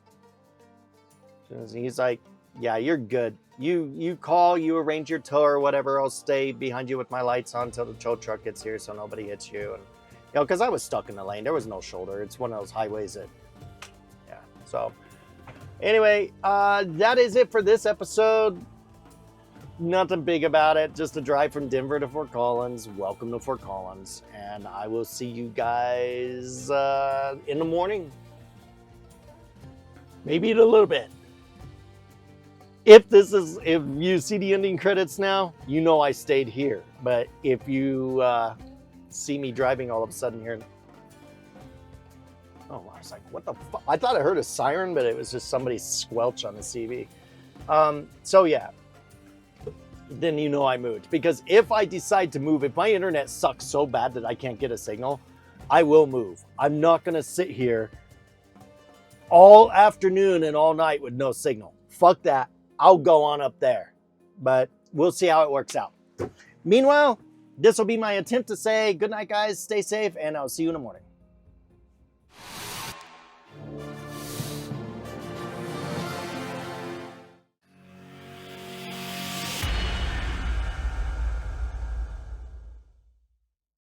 He's like, yeah, you're good. You call, you arrange your tow or whatever. I'll stay behind you with my lights on until the tow truck gets here so nobody hits you. And you know, because I was stuck in the lane. There was no shoulder. It's one of those highways that, yeah. So anyway, that is it for this episode. Nothing big about it. Just a drive from Denver to Fort Collins. Welcome to Fort Collins. And I will see you guys in the morning. Maybe in a little bit. If you see the ending credits now, you know I stayed here. But if you see me driving all of a sudden here, oh, I was like, what the fuck? I thought I heard a siren, but it was just somebody squelch on the CV. So yeah, then you know I moved. Because if I decide to move, if my internet sucks so bad that I can't get a signal, I will move. I'm not going to sit here all afternoon and all night with no signal. Fuck that. I'll go on up there. But we'll see how it works out. Meanwhile, this will be my attempt to say good night, guys. Stay safe, and I'll see you in the morning.